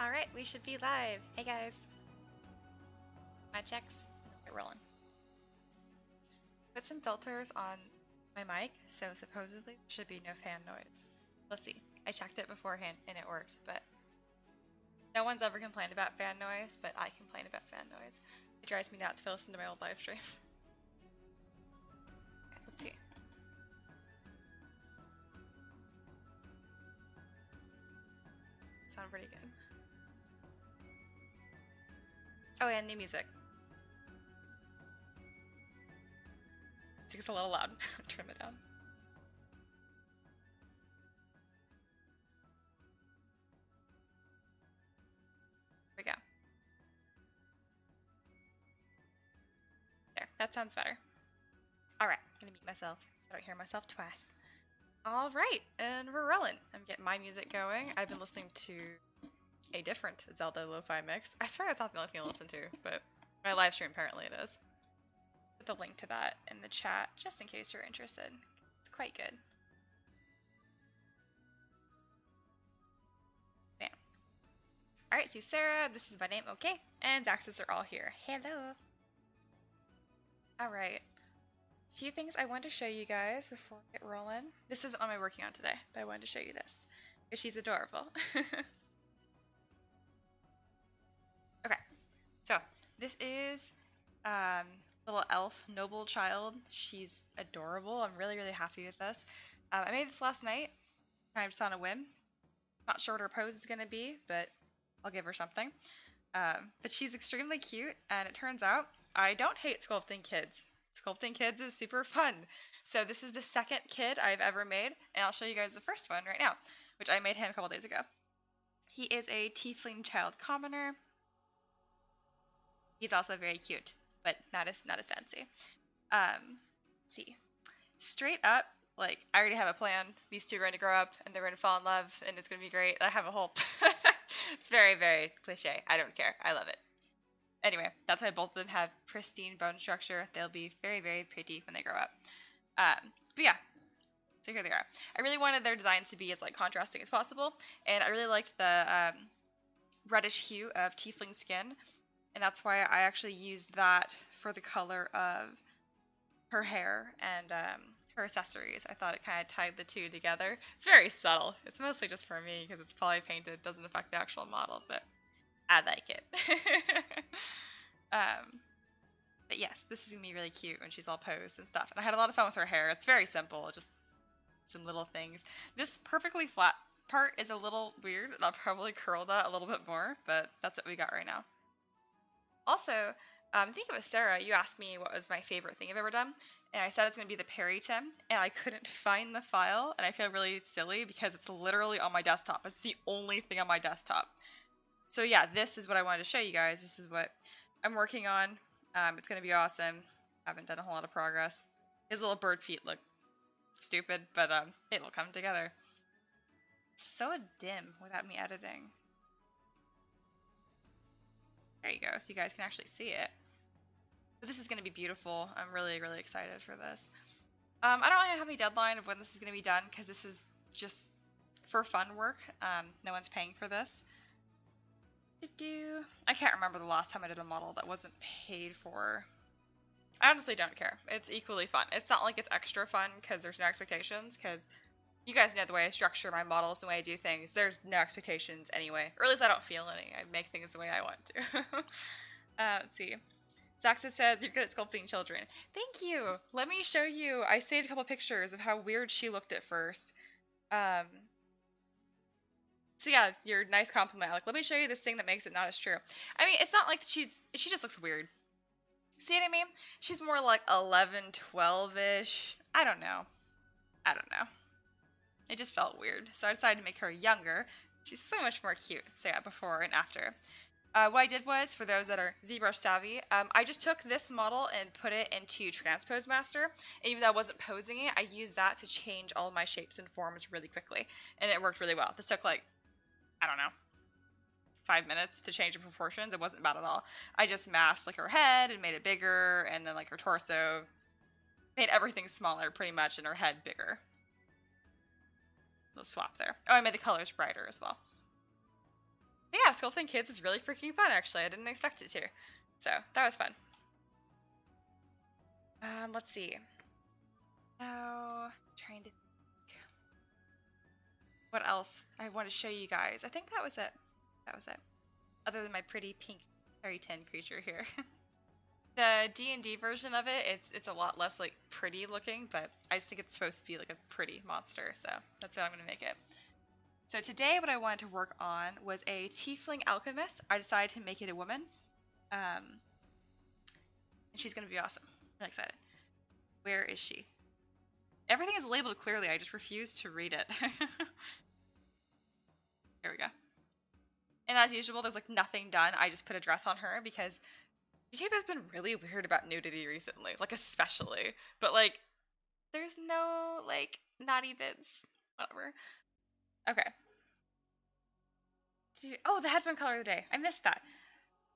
Alright, we should be live. Hey guys. My checks. Get rolling. Put some filters on my mic, so supposedly there should be no fan noise. Let's see. I checked it beforehand and it worked, but no one's ever complained about fan noise, but I complain about fan noise. It drives me nuts if I listen to my old live streams. Okay, let's see. Sound pretty good. Oh, and new music. Music's a little loud. Trim it down. There we go. There, that sounds better. Alright, I'm gonna mute myself so I don't hear myself twice. Alright, and we're rolling. I'm getting my music going. I've been listening to a different Zelda lo-fi mix. I swear that's not the only thing I listen to, but my live stream apparently it is. Put the link to that in the chat, just in case you're interested. It's quite good. Bam. Alright, so Sarah, this is my name, okay? And Zaxis are all here. Hello! Alright. A few things I wanted to show you guys before we get rolling. This isn't what I'm working on today, but I wanted to show you this. Because she's adorable. Okay, so this is little elf noble child. She's adorable. I'm really, really happy with this. I made this last night, kind of just on a whim. Not sure what her pose is going to be, but I'll give her something. But she's extremely cute, and it turns out I don't hate sculpting kids. Sculpting kids is super fun. So this is the second kid I've ever made, and I'll show you guys the first one right now, which I made him a couple days ago. He is a Tiefling child commoner. He's also very cute, but not as fancy. Let's see. Straight up, like, I already have a plan. These two are going to grow up, and they're going to fall in love, and it's going to be great. I have a whole... It's very, very cliche. I don't care. I love it. Anyway, that's why both of them have pristine bone structure. They'll be very, very pretty when they grow up. But yeah, so here they are. I really wanted their designs to be as, like, contrasting as possible, and I really liked the reddish hue of tiefling skin. And that's why I actually used that for the color of her hair and her accessories. I thought it kind of tied the two together. It's very subtle. It's mostly just for me because it's poly painted. It doesn't affect the actual model, but I like it. But yes, this is going to be really cute when she's all posed and stuff. And I had a lot of fun with her hair. It's very simple, just some little things. This perfectly flat part is a little weird, and I'll probably curl that a little bit more, but that's what we got right now. Also, I think it was Sarah, you asked me what was my favorite thing I've ever done, and I said it's going to be the Peritim, and I couldn't find the file, and I feel really silly because it's literally on my desktop. It's the only thing on my desktop. So yeah, this is what I wanted to show you guys. This is what I'm working on. It's going to be awesome. Haven't done a whole lot of progress. His little bird feet look stupid, but it will come together. It's so dim without me editing. There you go, so you guys can actually see it. But this is going to be beautiful. I'm really, really excited for this. I don't really have any deadline of when this is going to be done, because this is just for fun work. No one's paying for this. I can't remember the last time I did a model that wasn't paid for. I honestly don't care. It's equally fun. It's not like it's extra fun because there's no expectations, because you guys know the way I structure my models, the way I do things. There's no expectations anyway. Or at least I don't feel any. I make things the way I want to. Let's see. Zaxa says, you're good at sculpting children. Thank you! Let me show you. I saved a couple pictures of how weird she looked at first. So yeah, your nice compliment. Like, let me show you this thing that makes it not as true. I mean, it's not like she just looks weird. See what I mean? She's more like 11, 12-ish. I don't know. It just felt weird, so I decided to make her younger. She's so much more cute, so yeah, before and after. What I did was, for those that are Zbrush savvy, I just took this model and put it into Transpose Master. And even though I wasn't posing it, I used that to change all of my shapes and forms really quickly. And it worked really well. This took like, I don't know, 5 minutes to change the proportions. It wasn't bad at all. I just masked like her head and made it bigger, and then like her torso. Made everything smaller pretty much, and her head bigger. Little swap there. Oh, I made the colors brighter as well. But yeah, sculpting kids is really freaking fun, actually. I didn't expect it to. So, that was fun. Let's see. Now, trying to think. What else I want to show you guys. I think that was it. That was it. Other than my pretty pink fairy tin creature here. The D&D version of it, it's a lot less like pretty looking, but I just think it's supposed to be like a pretty monster, so that's what I'm gonna make it. So today what I wanted to work on was a Tiefling Alchemist. I decided to make it a woman. And she's gonna be awesome. I'm excited. Where is she? Everything is labeled clearly, I just refuse to read it. Here we go. And as usual, there's like nothing done. I just put a dress on her because YouTube has been really weird about nudity recently, like especially. But like, there's no like naughty bits, whatever. Okay. Oh, the headphone color of the day. I missed that.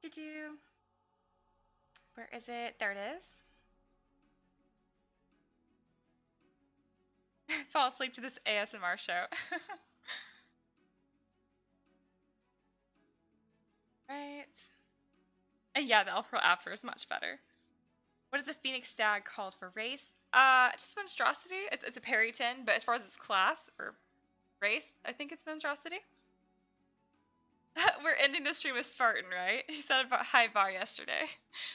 Did you? Where is it? There it is. Fall asleep to this ASMR show. Right. And yeah, the Elf Girl after is much better. What is a phoenix stag called for race? Just monstrosity. It's a periton, but as far as its class or race, I think it's monstrosity. We're ending the stream with Spartan, right? He said about high bar yesterday.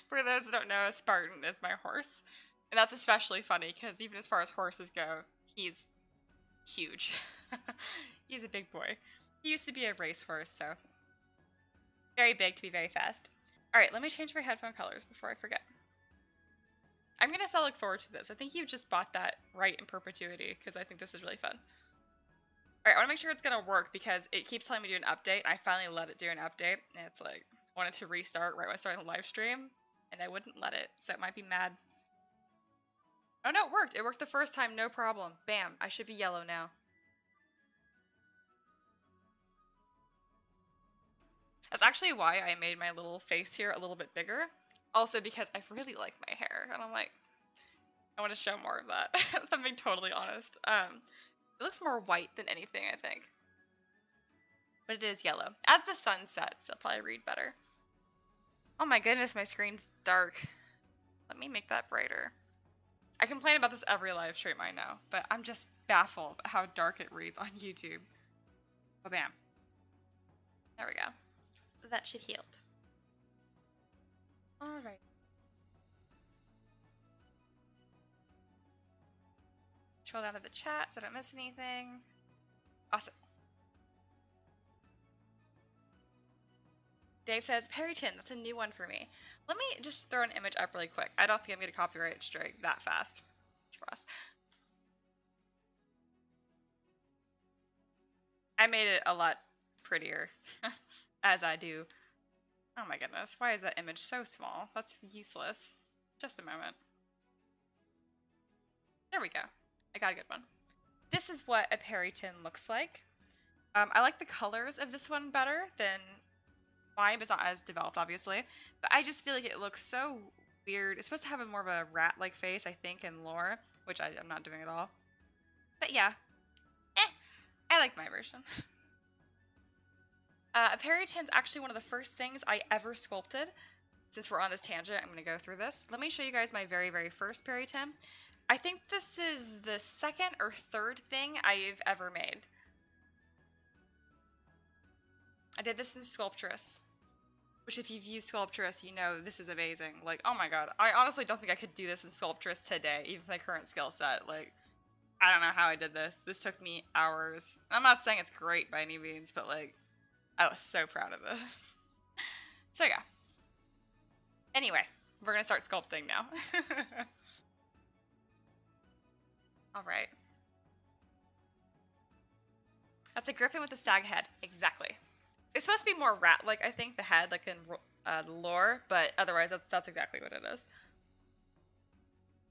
For those that don't know, a Spartan is my horse. And that's especially funny because even as far as horses go, he's huge. He's a big boy. He used to be a racehorse, so very big to be very fast. Alright, let me change my headphone colors before I forget. I'm gonna so look forward to this. I think you just bought that right in perpetuity because I think this is really fun. Alright, I want to make sure it's gonna work because it keeps telling me to do an update. I finally let it do an update, and it's like, I wanted to restart right when I started the live stream, and I wouldn't let it, so it might be mad. Oh no, it worked! It worked the first time, no problem. Bam, I should be yellow now. That's actually why I made my little face here a little bit bigger. Also because I really like my hair, and I'm like, I want to show more of that, if I'm being totally honest. It looks more white than anything, I think. But it is yellow. As the sun sets, I'll probably read better. Oh my goodness, my screen's dark. Let me make that brighter. I complain about this every live stream, I know, but I'm just baffled at how dark it reads on YouTube. Oh, bam. There we go. That should help. Alright. Scroll down to the chat so I don't miss anything. Awesome. Dave says, Perryton, that's a new one for me. Let me just throw an image up really quick. I don't think I'm going to copyright strike that fast. Trust. I made it a lot prettier, as I do. Oh my goodness, why is that image so small? That's useless. Just a moment. There we go. I got a good one. This is what a Perryton looks like. I like the colors of this one better than mine, but it's not as developed, obviously. But I just feel like it looks so weird. It's supposed to have a more of a rat-like face, I think, in lore, which I'm not doing at all. But yeah. I like my version. A Perryton's actually one of the first things I ever sculpted. Since we're on this tangent, I'm going to go through this. Let me show you guys my very, very first Perryton. I think this is the second or third thing I've ever made. I did this in Sculptress, which if you've used Sculptress, you know this is amazing. Like, oh my god, I honestly don't think I could do this in Sculptress today, even with my current skill set. Like, I don't know how I did this. This took me hours. I'm not saying it's great by any means, but like, I was so proud of this. So yeah. Anyway, we're gonna start sculpting now. Alright. That's a griffin with a stag head. Exactly. It's supposed to be more rat-like, I think, the head, like in lore, but otherwise that's exactly what it is.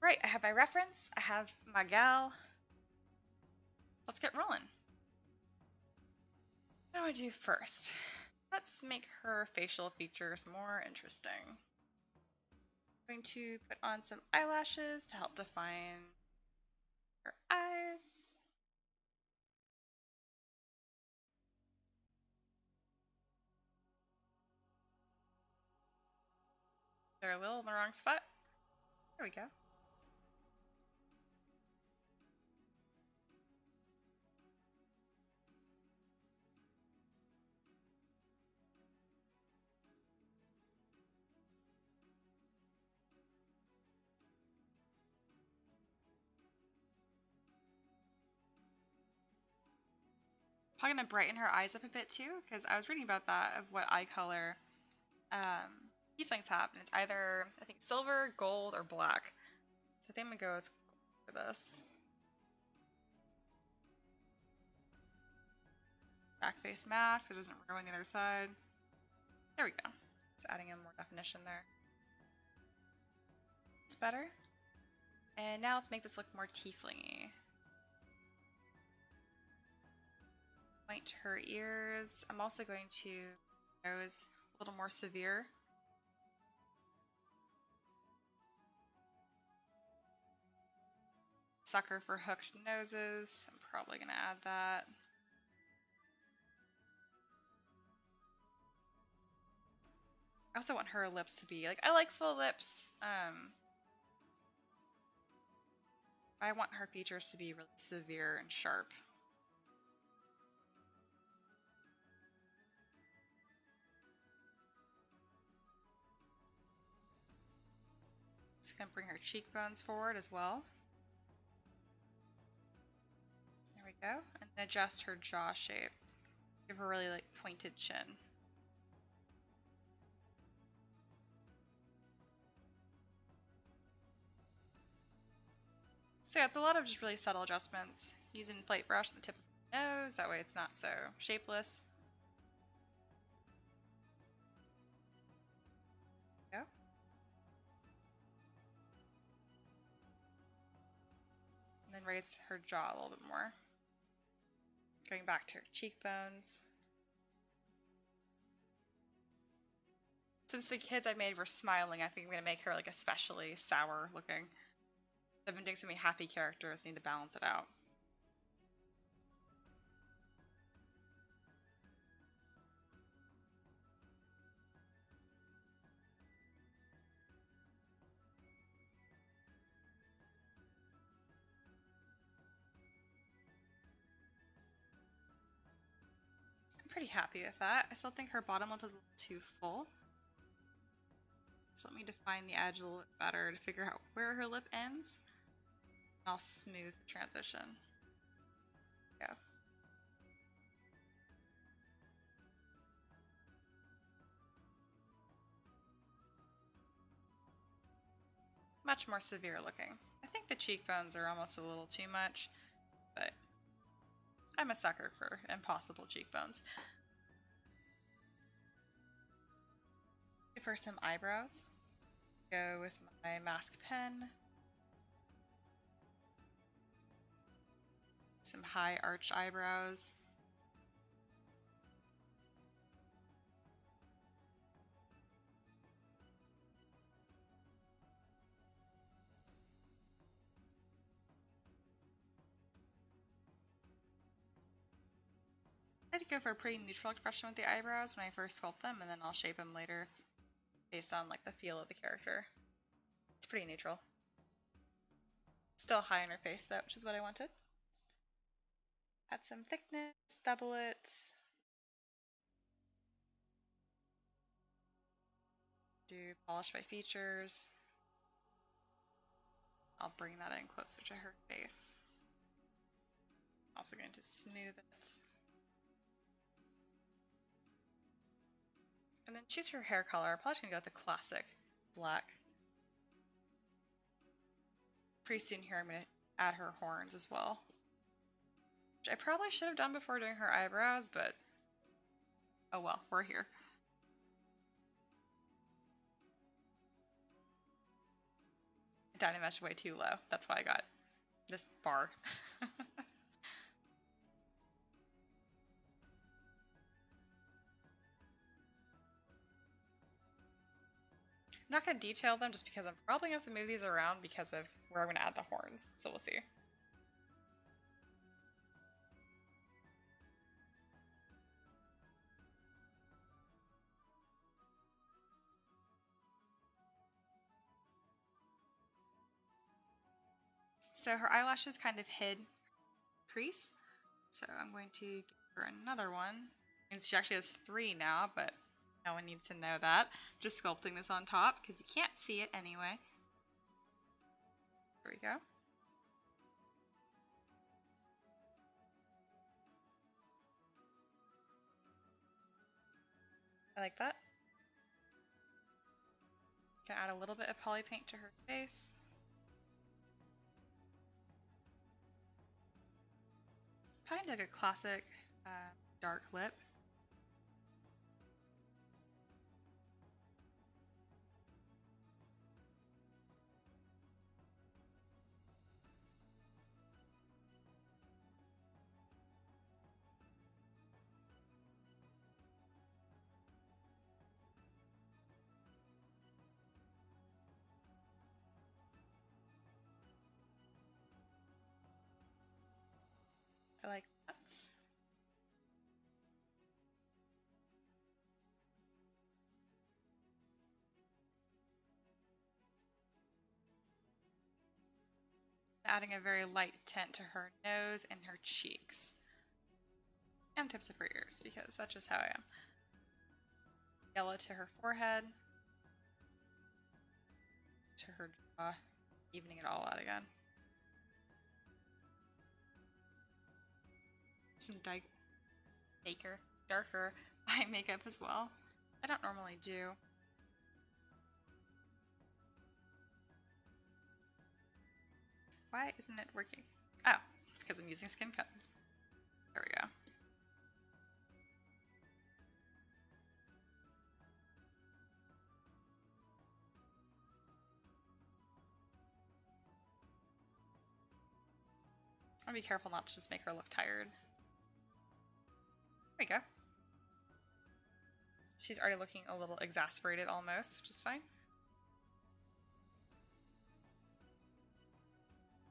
Right, I have my reference, I have my gal. Let's get rolling. What do I do first? Let's make her facial features more interesting. I'm going to put on some eyelashes to help define her eyes. 'Eyes. They're a little in the wrong spot. There we go. Probably gonna brighten her eyes up a bit too, because I was reading about that of what eye color tieflings have, and it's either I think silver, gold, or black. So I think I'm gonna go with gold for this. Back face mask, so it doesn't ruin the other side. There we go. Just adding in more definition there. It's better. And now let's make this look more tiefling-y. Point her ears. I'm also going to nose a little more severe. Sucker for hooked noses. I'm probably gonna add that. I also want her lips to be like, I like full lips. I want her features to be really severe and sharp. Just gonna bring her cheekbones forward as well. There we go. And then adjust her jaw shape. Give her a really like pointed chin. So yeah, it's a lot of just really subtle adjustments. Using plate brush on the tip of the nose, that way it's not so shapeless. There we go. And then raise her jaw a little bit more. Going back to her cheekbones. Since the kids I made were smiling, I think I'm gonna make her like especially sour looking. I've been doing so many happy characters, need to balance it out. I'm pretty happy with that. I still think her bottom lip is a little too full. So let me define the edge a little bit better to figure out where her lip ends. And I'll smooth the transition. Yeah. Much more severe looking. I think the cheekbones are almost a little too much, but I'm a sucker for impossible cheekbones. Give her some eyebrows. Go with my mask pen. Some high arched eyebrows. I had to go for a pretty neutral expression with the eyebrows when I first sculpt them, and then I'll shape them later based on like the feel of the character. It's pretty neutral. Still high in her face though, which is what I wanted. Add some thickness, double it. Do polish my features. I'll bring that in closer to her face. Also going to smooth it. And then choose her hair color. I'm probably just gonna go with the classic black. Pretty soon here I'm gonna add her horns as well. Which I probably should have done before doing her eyebrows, but oh well, we're here. I dynameshed way too low. That's why I got this bar. I'm not going to detail them just because I'm probably going to have to move these around because of where I'm going to add the horns, so we'll see. So her eyelashes kind of hid crease. So I'm going to give her another one. And she actually has 3 now, but no one needs to know that. Just sculpting this on top because you can't see it anyway. There we go. I like that. Gonna add a little bit of poly paint to her face. Kind of like a classic dark lip. I like that. Adding a very light tint to her nose and her cheeks. And tips of her ears, because that's just how I am. Yellow to her forehead. To her jaw. Evening it all out again. Some darker eye makeup as well. I don't normally do. Why isn't it working? Oh, it's because I'm using skin cut. There we go. I'll be careful not to just make her look tired. There we go. She's already looking a little exasperated almost, which is fine.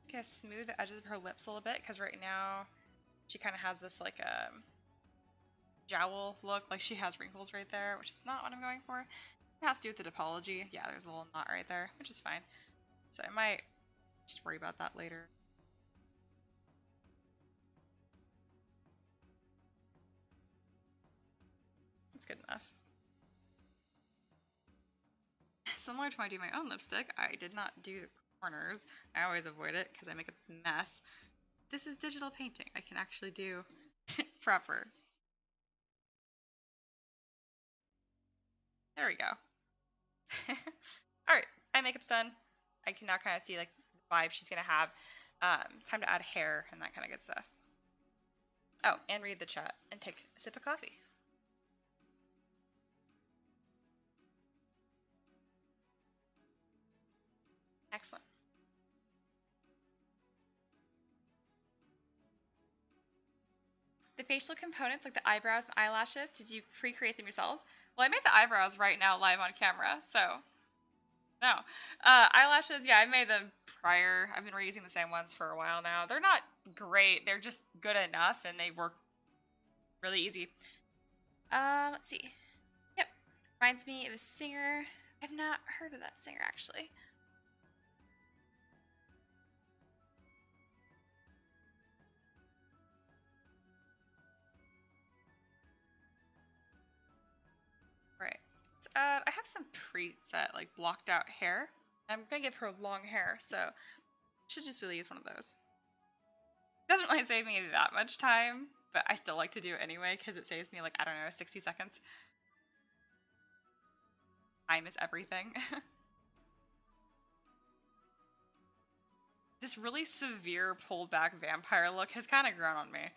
I'm gonna smooth the edges of her lips a little bit because right now she kind of has this like jowl look, like she has wrinkles right there, which is not what I'm going for. It has to do with the topology. Yeah, there's a little knot right there, which is fine. So I might just worry about that later. That's good enough. Similar to when I do my own lipstick, I did not do the corners. I always avoid it because I make a mess. This is digital painting. I can actually do proper. There we go. Alright, eye makeup's done. I can now kind of see like the vibe she's gonna have. Time to add hair and that kind of good stuff. Oh, and read the chat and take a sip of coffee. Excellent. The facial components, like the eyebrows and eyelashes, did you pre-create them yourselves? Well, I made the eyebrows right now live on camera, so no. Eyelashes, yeah, I made them prior. I've been reusing the same ones for a while now. They're not great. They're just good enough, and they work really easy. Let's see. Yep. Reminds me of a singer. I've not heard of that singer, actually. Right. I have some preset, like, blocked out hair. I'm gonna give her long hair, so should just really use one of those. Doesn't really save me that much time, but I still like to do it anyway because it saves me, like, I don't know, 60 seconds. Time is everything. This really severe pulled back vampire look has kind of grown on me. I've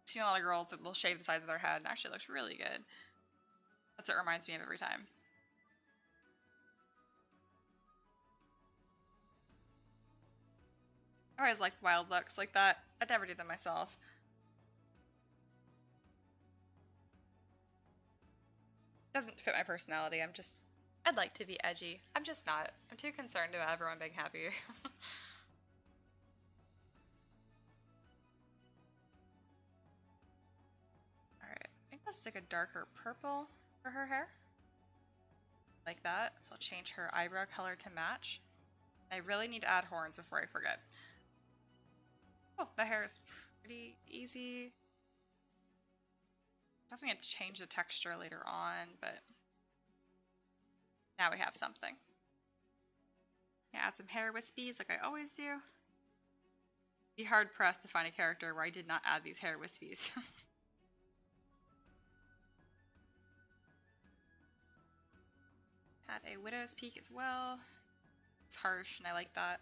seen a lot of girls that will shave the sides of their head and actually looks really good. That's what it reminds me of every time. I always like wild looks like that. I'd never do them myself. Doesn't fit my personality. I'd like to be edgy. I'm just not. I'm too concerned about everyone being happy. Alright, I think I'll stick a darker purple for her hair. Like that. So I'll change her eyebrow color to match. I really need to add horns before I forget. Oh, the hair is pretty easy. Definitely have to change the texture later on, but now we have something. Yeah, add some hair wispies like I always do. Be hard pressed to find a character where I did not add these hair wispies. Add a widow's peak as well. It's harsh and I like that.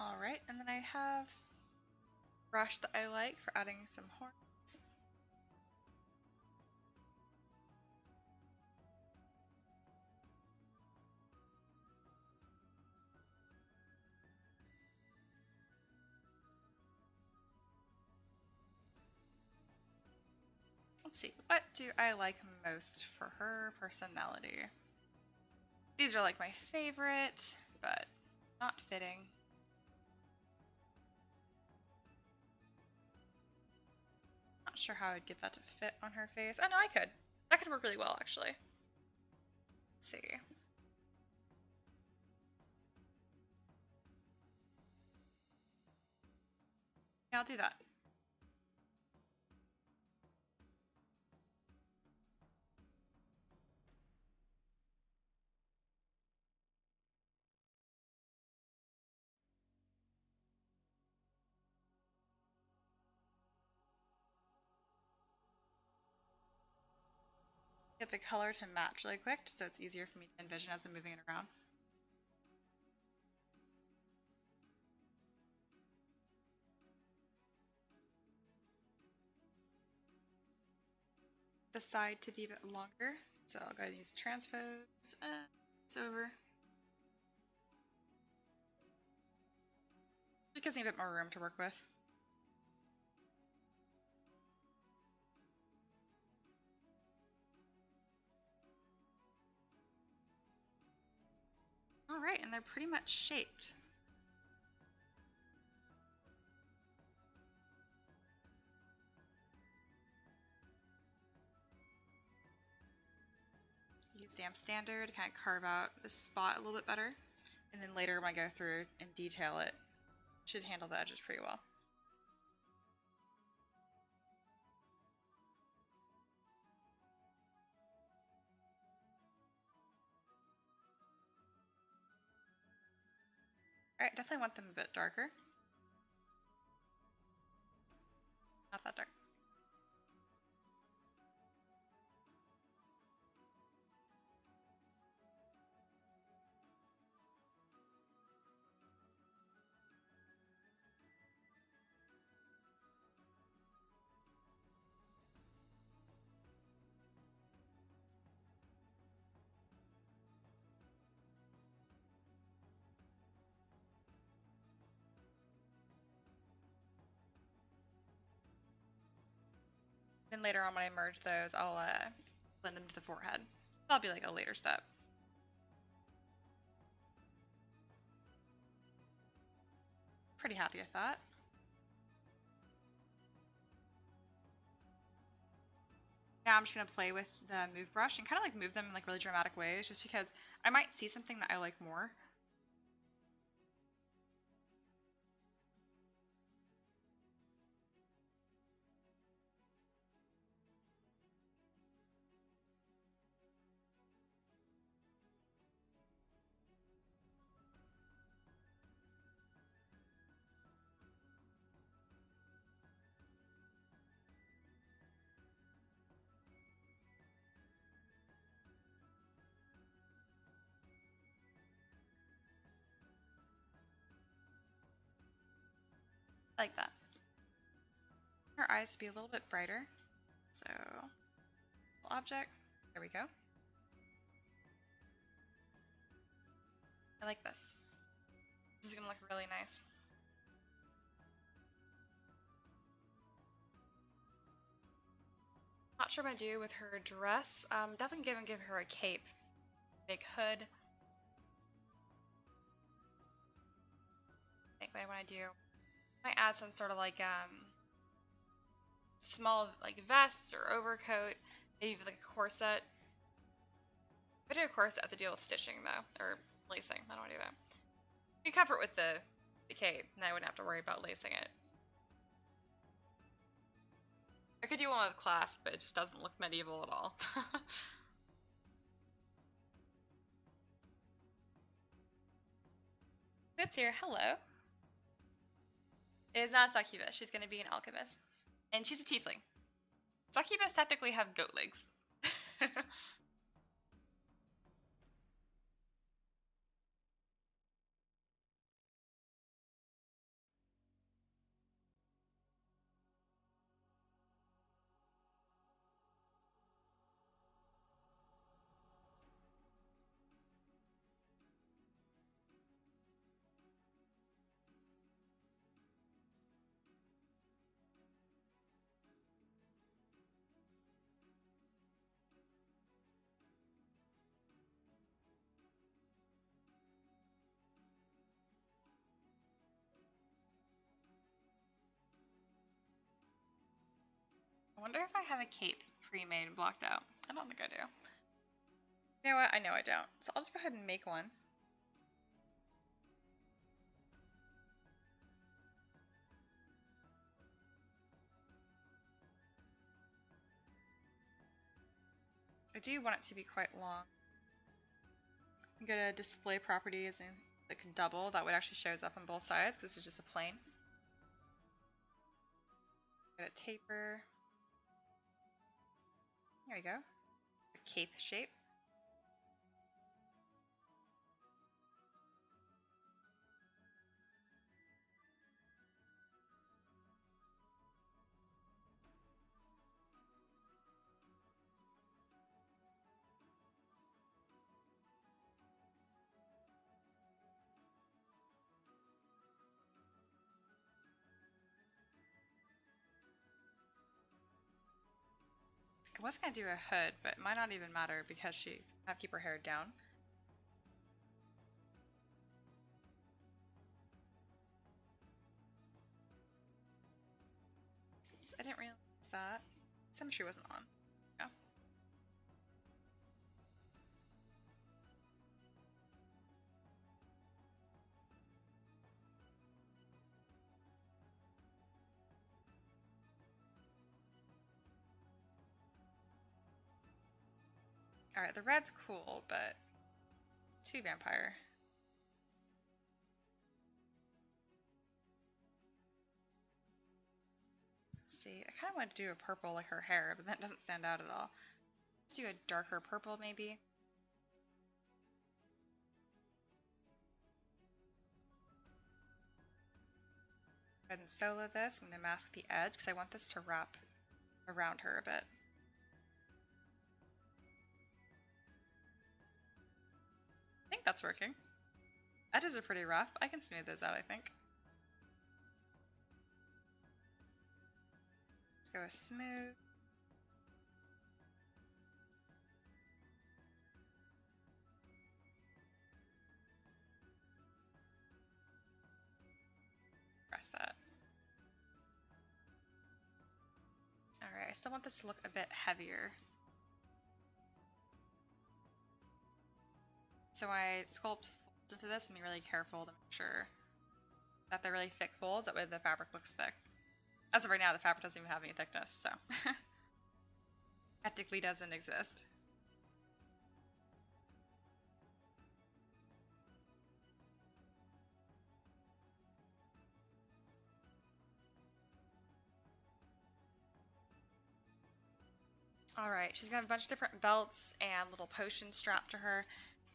Alright, and then I have brush that I like for adding some horns. Let's see, what do I like most for her personality? These are like my favorite, but not fitting. Not sure how I'd get that to fit on her face. Oh no, I could. That could work really well, actually. Let's see. Yeah, I'll do that. Get the color to match really quick, so it's easier for me to envision as I'm moving it around. The side to be a bit longer, so I'll go ahead and use transpose. It's over. Just gives me a bit more room to work with. Alright, and they're pretty much shaped. Use Damp Standard to kind of carve out this spot a little bit better. And then later when I go through and detail it, should handle the edges pretty well. Alright, definitely want them a bit darker. Not that dark. Then later on when I merge those, I'll blend them to the forehead. That'll be like a later step. Pretty happy with that. Now I'm just going to play with the move brush and kind of like move them in like really dramatic ways just because I might see something that I like more. Like that. Her eyes to be a little bit brighter. So, object. There we go. I like this. This is gonna look really nice. sure what I'm gonna do with her dress. Definitely gonna give her a cape. Big hood. I think what I wanna do, I might add some sort of like small like vest or overcoat, maybe like a corset. If I do a corset, I have to deal with stitching though, or lacing. I don't want to do that. You can cover it with the cape, and I wouldn't have to worry about lacing it. I could do one with clasp, but it just doesn't look medieval at all. It's here. Hello. It is not a succubus. She's going to be an alchemist, and she's a tiefling. Succubus technically have goat legs. I wonder if I have a cape pre-made and blocked out. I don't think I do. You know what? I know I don't. So I'll just go ahead and make one. I do want it to be quite long. I'm gonna display properties and it can double. That would actually shows up on both sides because this is just a plane. Get a taper. There we go. A cape shape. I was gonna do a hood, but it might not even matter because she have to keep her hair down. Oops, I didn't realize that. Symmetry wasn't on. Yeah. Alright, the red's cool, but too vampire. Let's see, I kind of want to do a purple like her hair, but that doesn't stand out at all. Let's do a darker purple maybe. Go ahead and solo this. I'm going to mask the edge because I want this to wrap around her a bit. I think that's working. Edges are pretty rough, but I can smooth those out, I think. Let's go with smooth. Press that. Alright, I still want this to look a bit heavier. So I sculpt folds into this and be really careful to make sure that they're really thick folds, that way the fabric looks thick. As of right now, the fabric doesn't even have any thickness, so technically doesn't exist. Alright, she's gonna have a bunch of different belts and little potions strapped to her.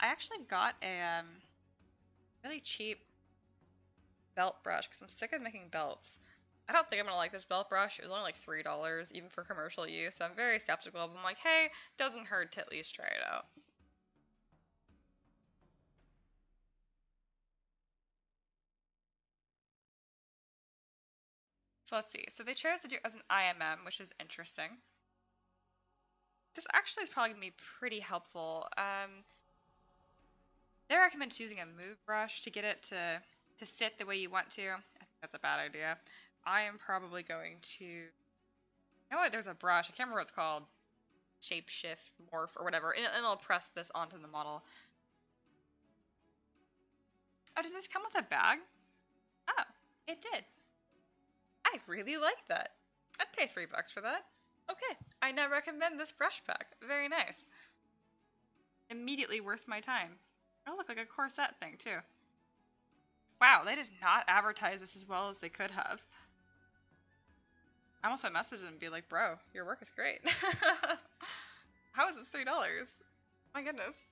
I actually got a really cheap belt brush because I'm sick of making belts. I don't think I'm gonna like this belt brush. It was only like $3, even for commercial use, so I'm very skeptical. But I'm like, hey, doesn't hurt to at least try it out. So let's see. So they chose to do it as an IMM, which is interesting. this actually is probably going to be pretty helpful. They recommend choosing a move brush to get it to sit the way you want to. I think that's a bad idea. I am probably going to... You know what? There's a brush. I can't remember what it's called. Shape shift, morph, or whatever. And it'll press this onto the model. Oh, did this come with a bag? Oh, it did. I really like that. I'd pay $3 for that. Okay, I now recommend this brush pack. Very nice. Immediately worth my time. Oh, look, like a corset thing, too. Wow, they did not advertise this as well as they could have. I almost want to message them and be like, bro, your work is great. How is this $3? My goodness.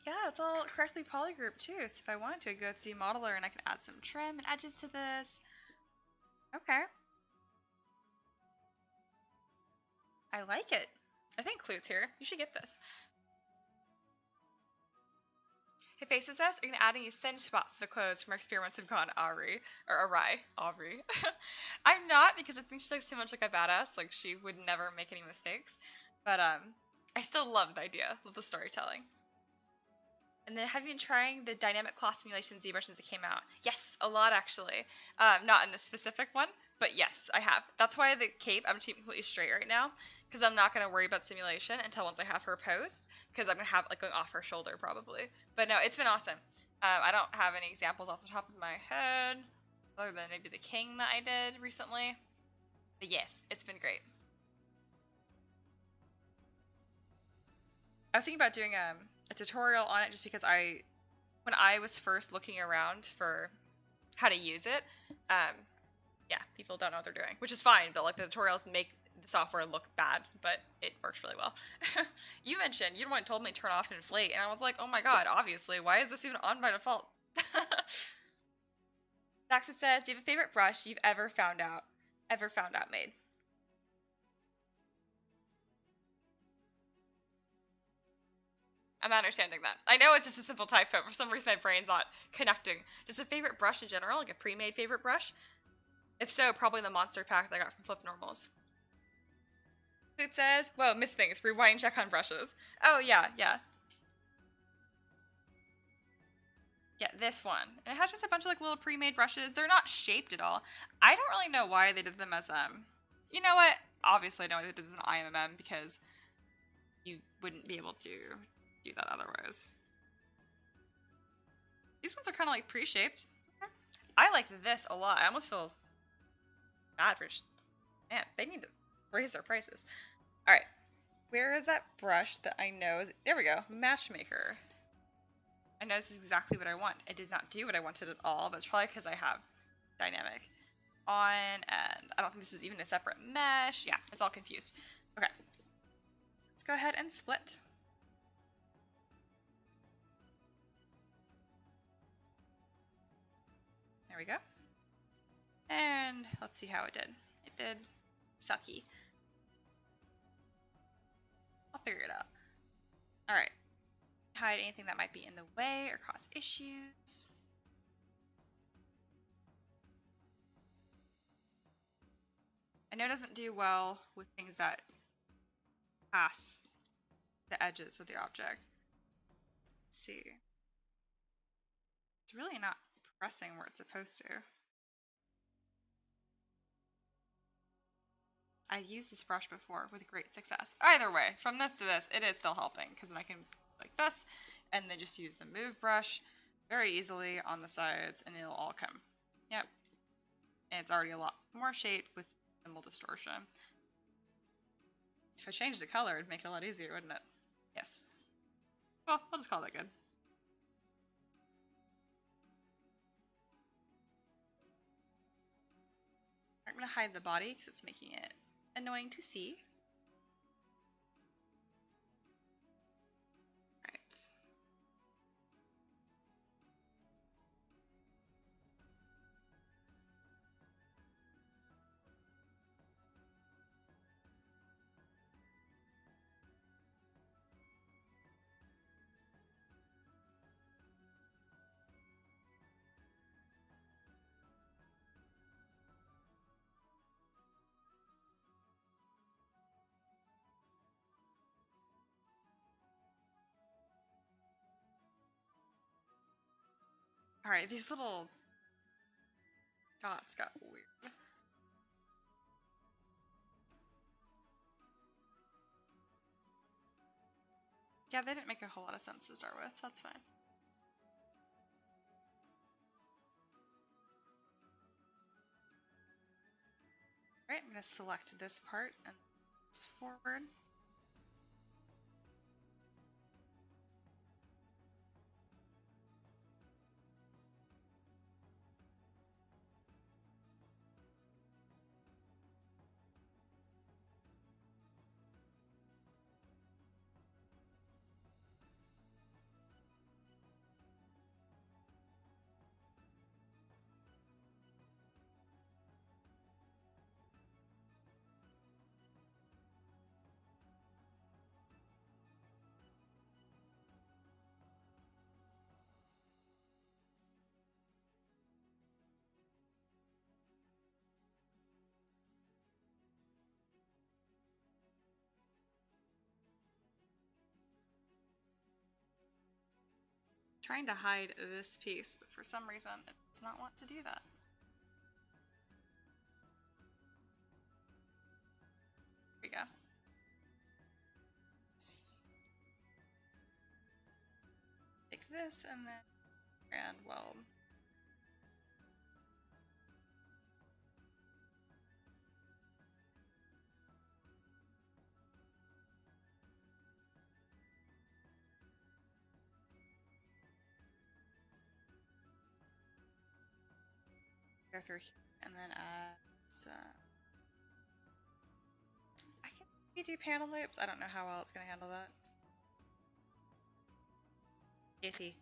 Yeah, it's all correctly polygrouped too, so if I wanted to, I'd go to Modeler and I can add some trim and edges to this. Okay. I like it. I think Clute's here. You should get this. Hey, Faces says, are you going to add any thin spots to the clothes from our experiments have gone awry? Or awry. Aubrey. I'm not, because I think she looks too much like a badass. Like, she would never make any mistakes. But, I still love the idea of the storytelling. And then have you been trying the dynamic cloth simulation Zbrush since it came out? Yes, a lot actually. Not in this specific one, but yes, I have. That's why the cape, I'm keeping completely straight right now, because I'm not going to worry about simulation until once I have her posed, because I'm going to have it like going off her shoulder probably. But no, it's been awesome. I don't have any examples off the top of my head, other than maybe the king that I did recently. But yes, it's been great. I was thinking about doing a tutorial on it just because when I was first looking around for how to use it, yeah, people don't know what they're doing, which is fine, but like the tutorials make the software look bad, but it works really well. You mentioned, you're the one who told me to turn off and inflate, and I was like, oh my god, obviously, why is this even on by default? Daxa says, do you have a favorite brush you've ever found out made? I'm not understanding that. I know it's just a simple typo. For some reason, my brain's not connecting. Just a favorite brush in general, like a pre-made favorite brush? If so, probably the monster pack that I got from Flip Normals. It says, whoa, miss things. Rewind check on brushes. Oh, yeah, yeah. Yeah, this one. And it has just a bunch of like little pre-made brushes. They're not shaped at all. I don't really know why they did them as, you know what? Obviously, I know they did this as an IMM because you wouldn't be able to do that otherwise. These ones are kind of like pre-shaped. I like this a lot. I almost feel bad for... Man, they need to raise their prices. Alright. Where is that brush that I know is... There we go. Matchmaker. I know this is exactly what I want. It did not do what I wanted at all, but it's probably because I have dynamic on, and I don't think this is even a separate mesh. Yeah, it's all confused. Okay. Let's go ahead and split. There we go. And let's see how it did. It did sucky. I'll figure it out. Alright. Hide anything that might be in the way or cause issues. I know it doesn't do well with things that pass the edges of the object. Let's see. It's really not pressing where it's supposed to. I've used this brush before with great success. Either way, from this to this, it is still helping because then I can like this and then just use the move brush very easily on the sides and it'll all come. Yep. And it's already a lot more shaped with minimal distortion. If I changed the color, it'd make it a lot easier, wouldn't it? Yes. Well, I'll just call that good. I'm going to hide the body because it's making it annoying to see. Right. Alright, these little dots got weird. Yeah, they didn't make a whole lot of sense to start with, so that's fine. Alright, I'm going to select this part and this forward. Trying to hide this piece, but for some reason it does not want to do that. There we go. Take this and then and weld. Go through here and then add I can maybe do panel loops. I don't know how well it's gonna handle that. Iffy.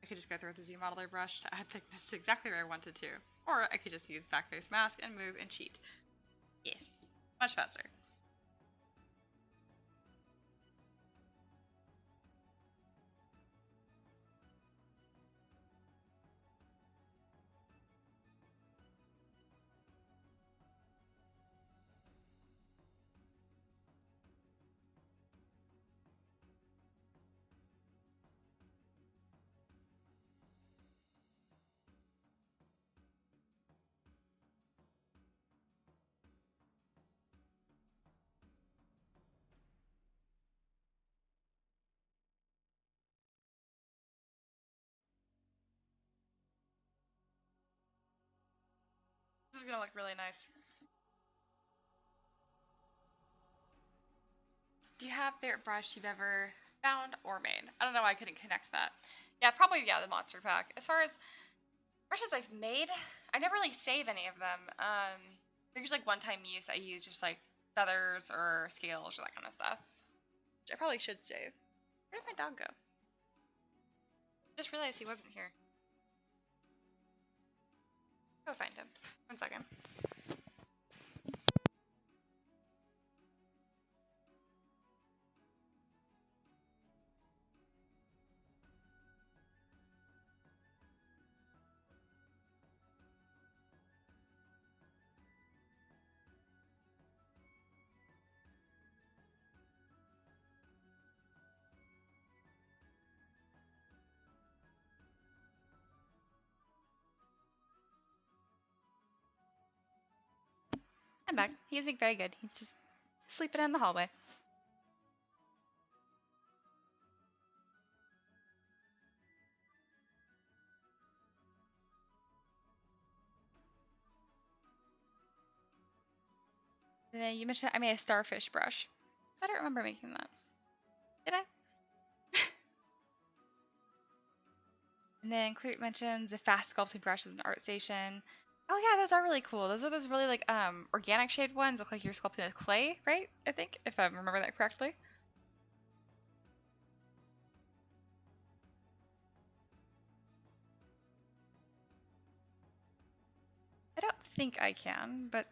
I could just go through with the Z modeler brush to add thickness to exactly where I wanted to. Or I could just use backface mask and move and cheat. Yes. Much faster. This is gonna look really nice. Do you have a favorite brush you've ever found or made? I don't know why I couldn't connect that. Yeah, probably, yeah, the monster pack. As far as brushes I've made, I never really save any of them. They're usually like one-time use. I use just like feathers or scales or that kind of stuff. Which I probably should save. Where did my dog go? I just realized he wasn't here. Go find him. 1 second. I'm back. He's being very good. He's just sleeping in the hallway. And then you mentioned I made a starfish brush. I don't remember making that. Did I? And then Clute mentions the fast sculpting brush is an art station. Oh yeah, those are really cool. Those are those really like organic shaped ones. Look like you're sculpting with clay, right? I think, if I remember that correctly. I don't think I can, but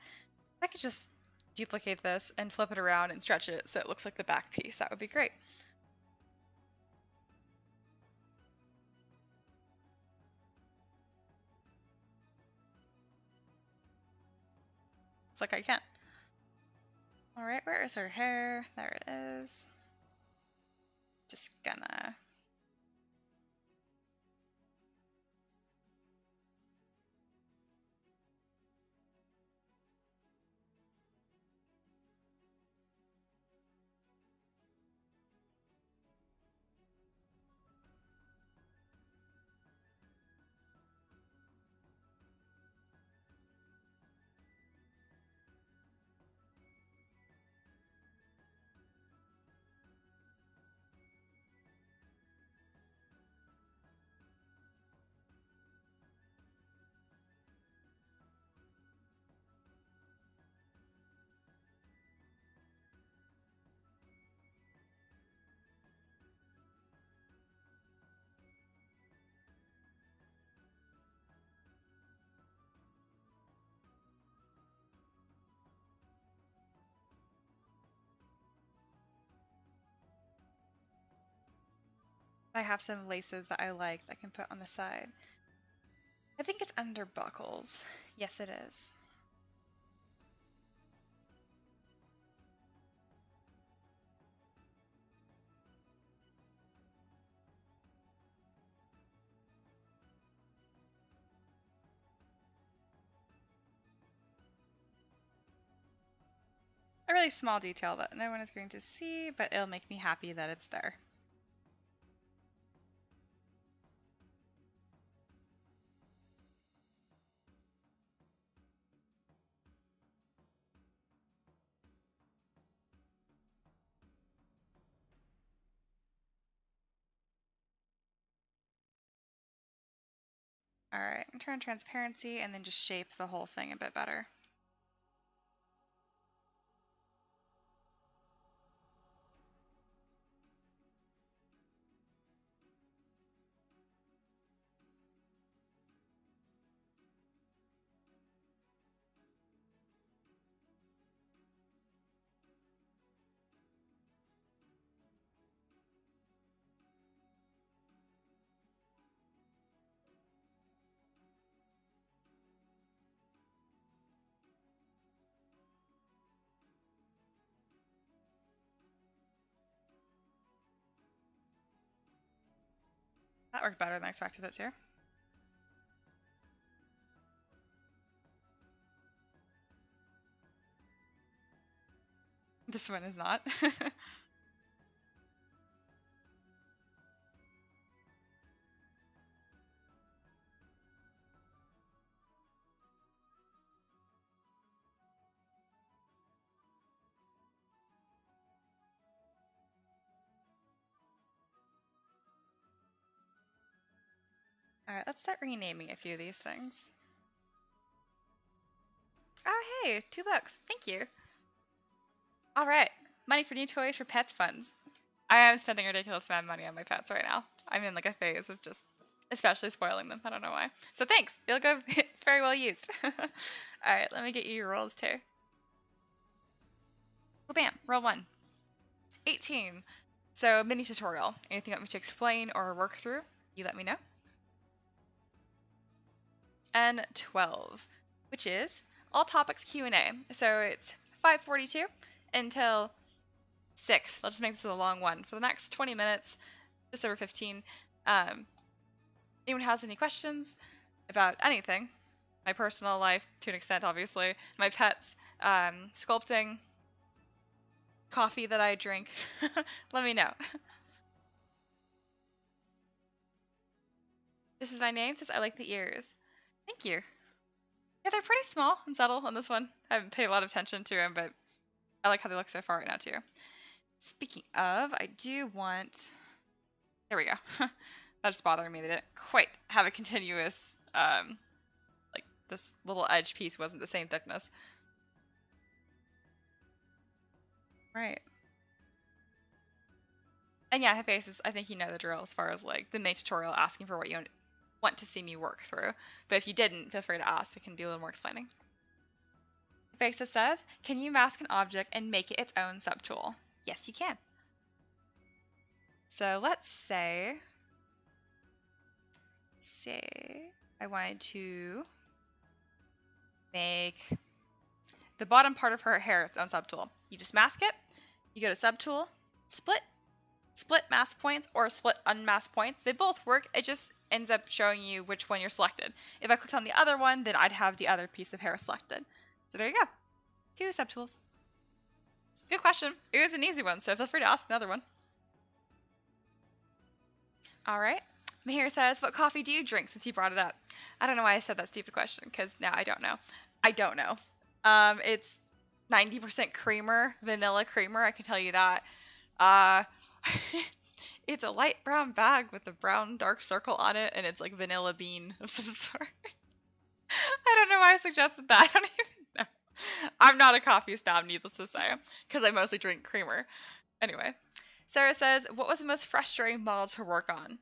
I could just duplicate this and flip it around and stretch it so it looks like the back piece. That would be great. It's like I can't. Alright, where is her hair? There it is. just gonna... I have some laces that I like that I can put on the side. I think it's under buckles. Yes, it is. A really small detail that no one is going to see, but it'll make me happy that it's there. Alright, I'm turn transparency and then just shape the whole thing a bit better. That worked better than I expected it to. This one is not. Alright, let's start renaming a few of these things. Oh, hey, $2. Thank you. Alright, money for new toys for pets funds. I am spending a ridiculous amount of money on my pets right now. I'm in like a phase of just especially spoiling them. I don't know why. So thanks. You'll go. It's very well used. Alright, let me get you your rolls too. Well, bam. Roll 1. 18. So mini tutorial. Anything you want me to explain or work through, you let me know. And 12, which is all topics Q&A. So it's 5:42 until 6. Let's just make this a long one for the next 20 minutes, just over 15. Anyone has any questions about anything? My personal life, to an extent, obviously. My pets, sculpting, coffee that I drink. Let me know. This is my name. Says I like the ears. Thank you. Yeah, they're pretty small and subtle on this one. I haven't paid a lot of attention to them, but I like how they look so far right now too. Speaking of, I do want... There we go. That's bothering me. They didn't quite have a continuous, like this little edge piece wasn't the same thickness. Right. And yeah, faces, I think you know the drill as far as like the main tutorial asking for what you want to see me work through. But if you didn't, feel free to ask. I can do a little more explaining. Faces says, can you mask an object and make it its own subtool? Yes, you can. So let's say I wanted to make the bottom part of her hair its own subtool. You just mask it, you go to subtool, split, split mask points or split unmasked points. They both work. It just ends up showing you which one you're selected. If I clicked on the other one, then I'd have the other piece of hair selected. So there you go. 2 subtools. Good question. It was an easy one, so feel free to ask another one. All right. Mahir says, what coffee do you drink since you brought it up? I don't know why I said that stupid question, because now I don't know. I don't know. It's 90% creamer, vanilla creamer, I can tell you that. It's a light brown bag with a brown dark circle on it, and it's like vanilla bean of some sort. I don't know why I suggested that. I don't even know. I'm not a coffee snob, needless to say, because I mostly drink creamer. Anyway, Sarah says, what was the most frustrating model to work on?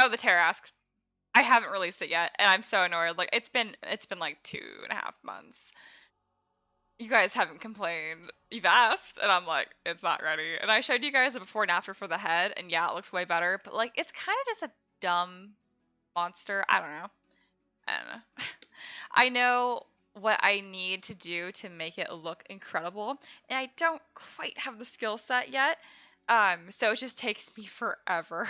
Oh, the Terrask. I haven't released it yet, and I'm so annoyed. Like, it's been like 2.5 months. You guys haven't complained. You've asked, and I'm like, it's not ready. And I showed you guys a before and after for the head, and yeah, it looks way better. But like, it's kind of just a dumb monster. I don't know. I know what I need to do to make it look incredible, and I don't quite have the skill set yet. So it just takes me forever.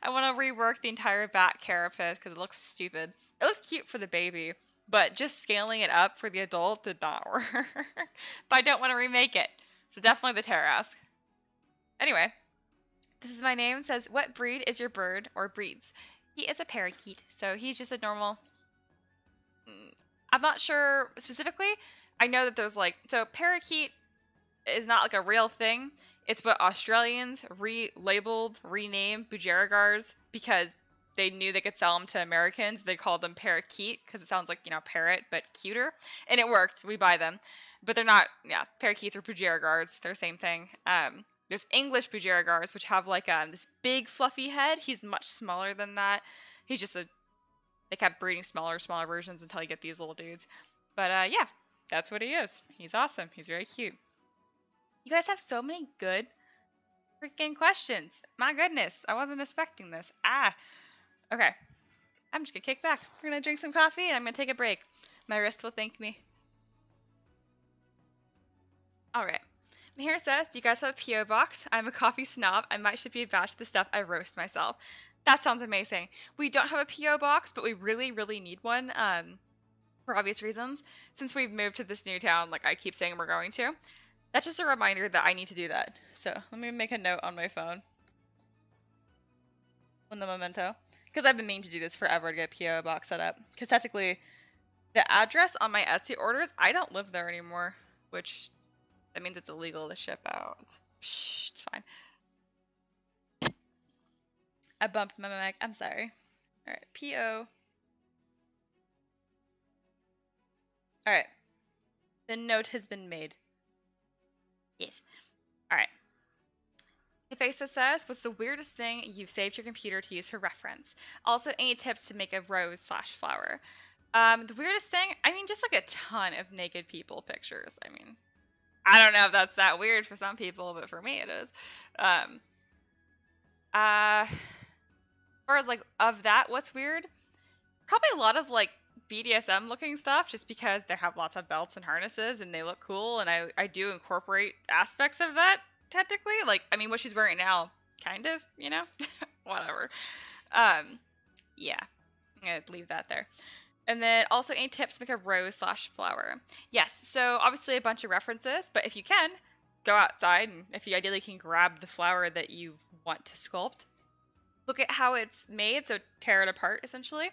I want to rework the entire back carapace because it looks stupid. It looks cute for the baby, but just scaling it up for the adult did not work. But I don't want to remake it. So definitely the Terrask. Anyway, this is my name. It says, what breed is your bird or breeds? He is a parakeet, so he's just a normal... I'm not sure specifically. I know that there's like... So parakeet is not like a real thing. It's what Australians relabeled, renamed Bujaragars because they knew they could sell them to Americans. They called them parakeet because it sounds like, you know, parrot, but cuter. And it worked. We buy them. But they're not, yeah, parakeets or Bujaragars. They're the same thing. There's English Bujaragars, which have like this big fluffy head. He's much smaller than that. He's just they kept breeding smaller versions until you get these little dudes. But yeah, that's what he is. He's awesome. He's very cute. You guys have so many good freaking questions. My goodness, I wasn't expecting this. Okay. I'm just gonna kick back. We're gonna drink some coffee and I'm gonna take a break. My wrist will thank me. Alright. Mahir says, do you guys have a P.O. box? I'm a coffee snob. I might ship you a batch of the stuff I roast myself. That sounds amazing. We don't have a P.O. box, but we really, really need one. For obvious reasons. Since we've moved to this new town, like I keep saying we're going to. That's just a reminder that I need to do that. So let me make a note on my phone. On the memento. Because I've been meaning to do this forever to get a P.O. box set up. Because technically, the address on my Etsy orders, I don't live there anymore. Which, that means it's illegal to ship out. It's fine. I bumped my mic. I'm sorry. Alright, P.O. Alright. The note has been made. Yes. Alright. Hephaestus says, what's the weirdest thing you've saved your computer to use for reference? Also, any tips to make a rose/flower? The weirdest thing? I mean, just like a ton of naked people pictures. I mean, I don't know if that's that weird for some people, but for me it is. As far as like, of that, what's weird? Probably a lot of like BDSM looking stuff just because they have lots of belts and harnesses and they look cool and I do incorporate aspects of that technically. Like, I mean, what she's wearing now, kind of, you know? Whatever. Yeah. I'm gonna leave that there. And then also any tips to make a rose/flower? Yes, so obviously a bunch of references, but if you can, go outside and if you ideally can grab the flower that you want to sculpt, look at how it's made, so tear it apart essentially.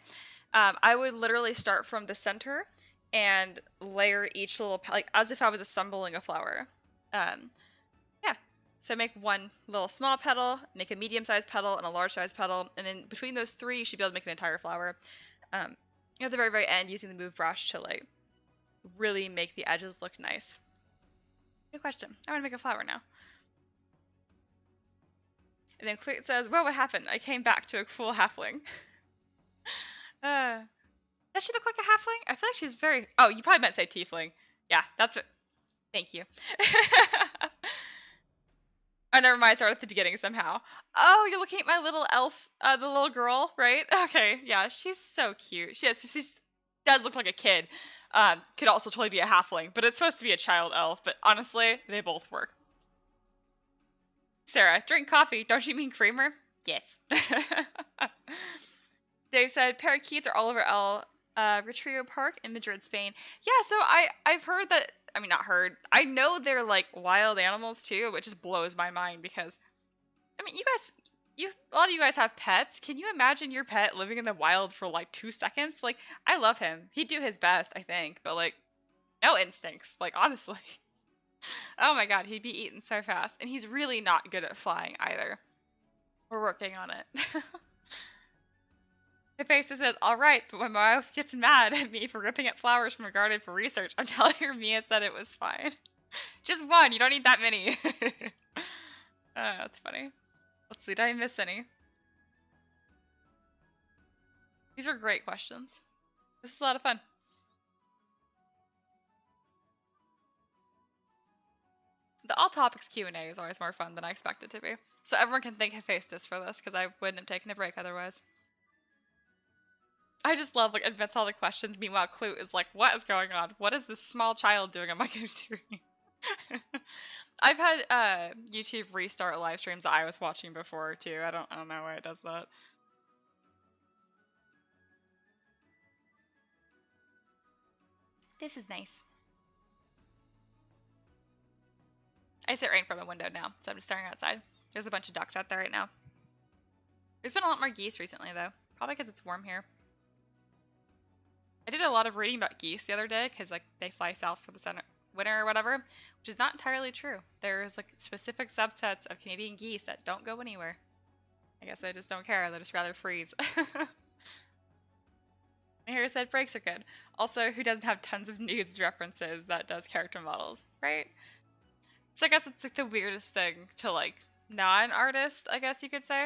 I would literally start from the center and layer each little, like as if I was assembling a flower. Yeah, so make one little small petal, make a medium-sized petal and a large-sized petal, and then between those three, you should be able to make an entire flower. At the very, very end, using the move brush to like really make the edges look nice. Good question. I want to make a flower now. And then Clear says, well, what happened? I came back to a cool halfling. Does she look like a halfling? I feel like she's very... Oh, you probably meant say tiefling. Yeah, that's what... Thank you. Oh, never mind. I started at the beginning somehow. Oh, you're looking at my little elf, the little girl, right? Okay, yeah, she's so cute. She's does look like a kid. Could also totally be a halfling, but it's supposed to be a child elf. But honestly, they both work. Sarah, drink coffee. Don't you mean creamer? Yes. Dave said parakeets are all over El Retiro Park in Madrid, Spain. Yeah, so I've heard that. I mean, not heard. I know they're like wild animals too, which just blows my mind because, I mean, a lot of you guys have pets. Can you imagine your pet living in the wild for like 2 seconds? Like, I love him. He'd do his best, I think, but like, no instincts. Like, honestly. Oh my god, he'd be eaten so fast. And he's really not good at flying either. We're working on it. Hephaestus says, alright, but when my wife gets mad at me for ripping up flowers from her garden for research, I'm telling her Mia said it was fine. Just one, you don't need that many. That's funny. Let's see, did I miss any? These were great questions. This is a lot of fun. The all topics Q&A is always more fun than I expect it to be. So everyone can thank Hephaestus for this, because I wouldn't have taken a break otherwise. I just love, like, admits all the questions. Meanwhile, Clute is like, what is going on? What is this small child doing on my screen? I've had YouTube restart live streams that I was watching before, too. I don't know why it does that. This is nice. I sit right in front of a window now, so I'm just staring outside. There's a bunch of ducks out there right now. There's been a lot more geese recently, though. Probably because it's warm here. I did a lot of reading about geese the other day because like they fly south for the winter or whatever, which is not entirely true. There's like specific subsets of Canadian geese that don't go anywhere. I guess they just don't care. They'd just rather freeze. Here said breaks are good. Also, who doesn't have tons of nudes references that does character models, right? So I guess it's like the weirdest thing to like non-artist, I guess you could say.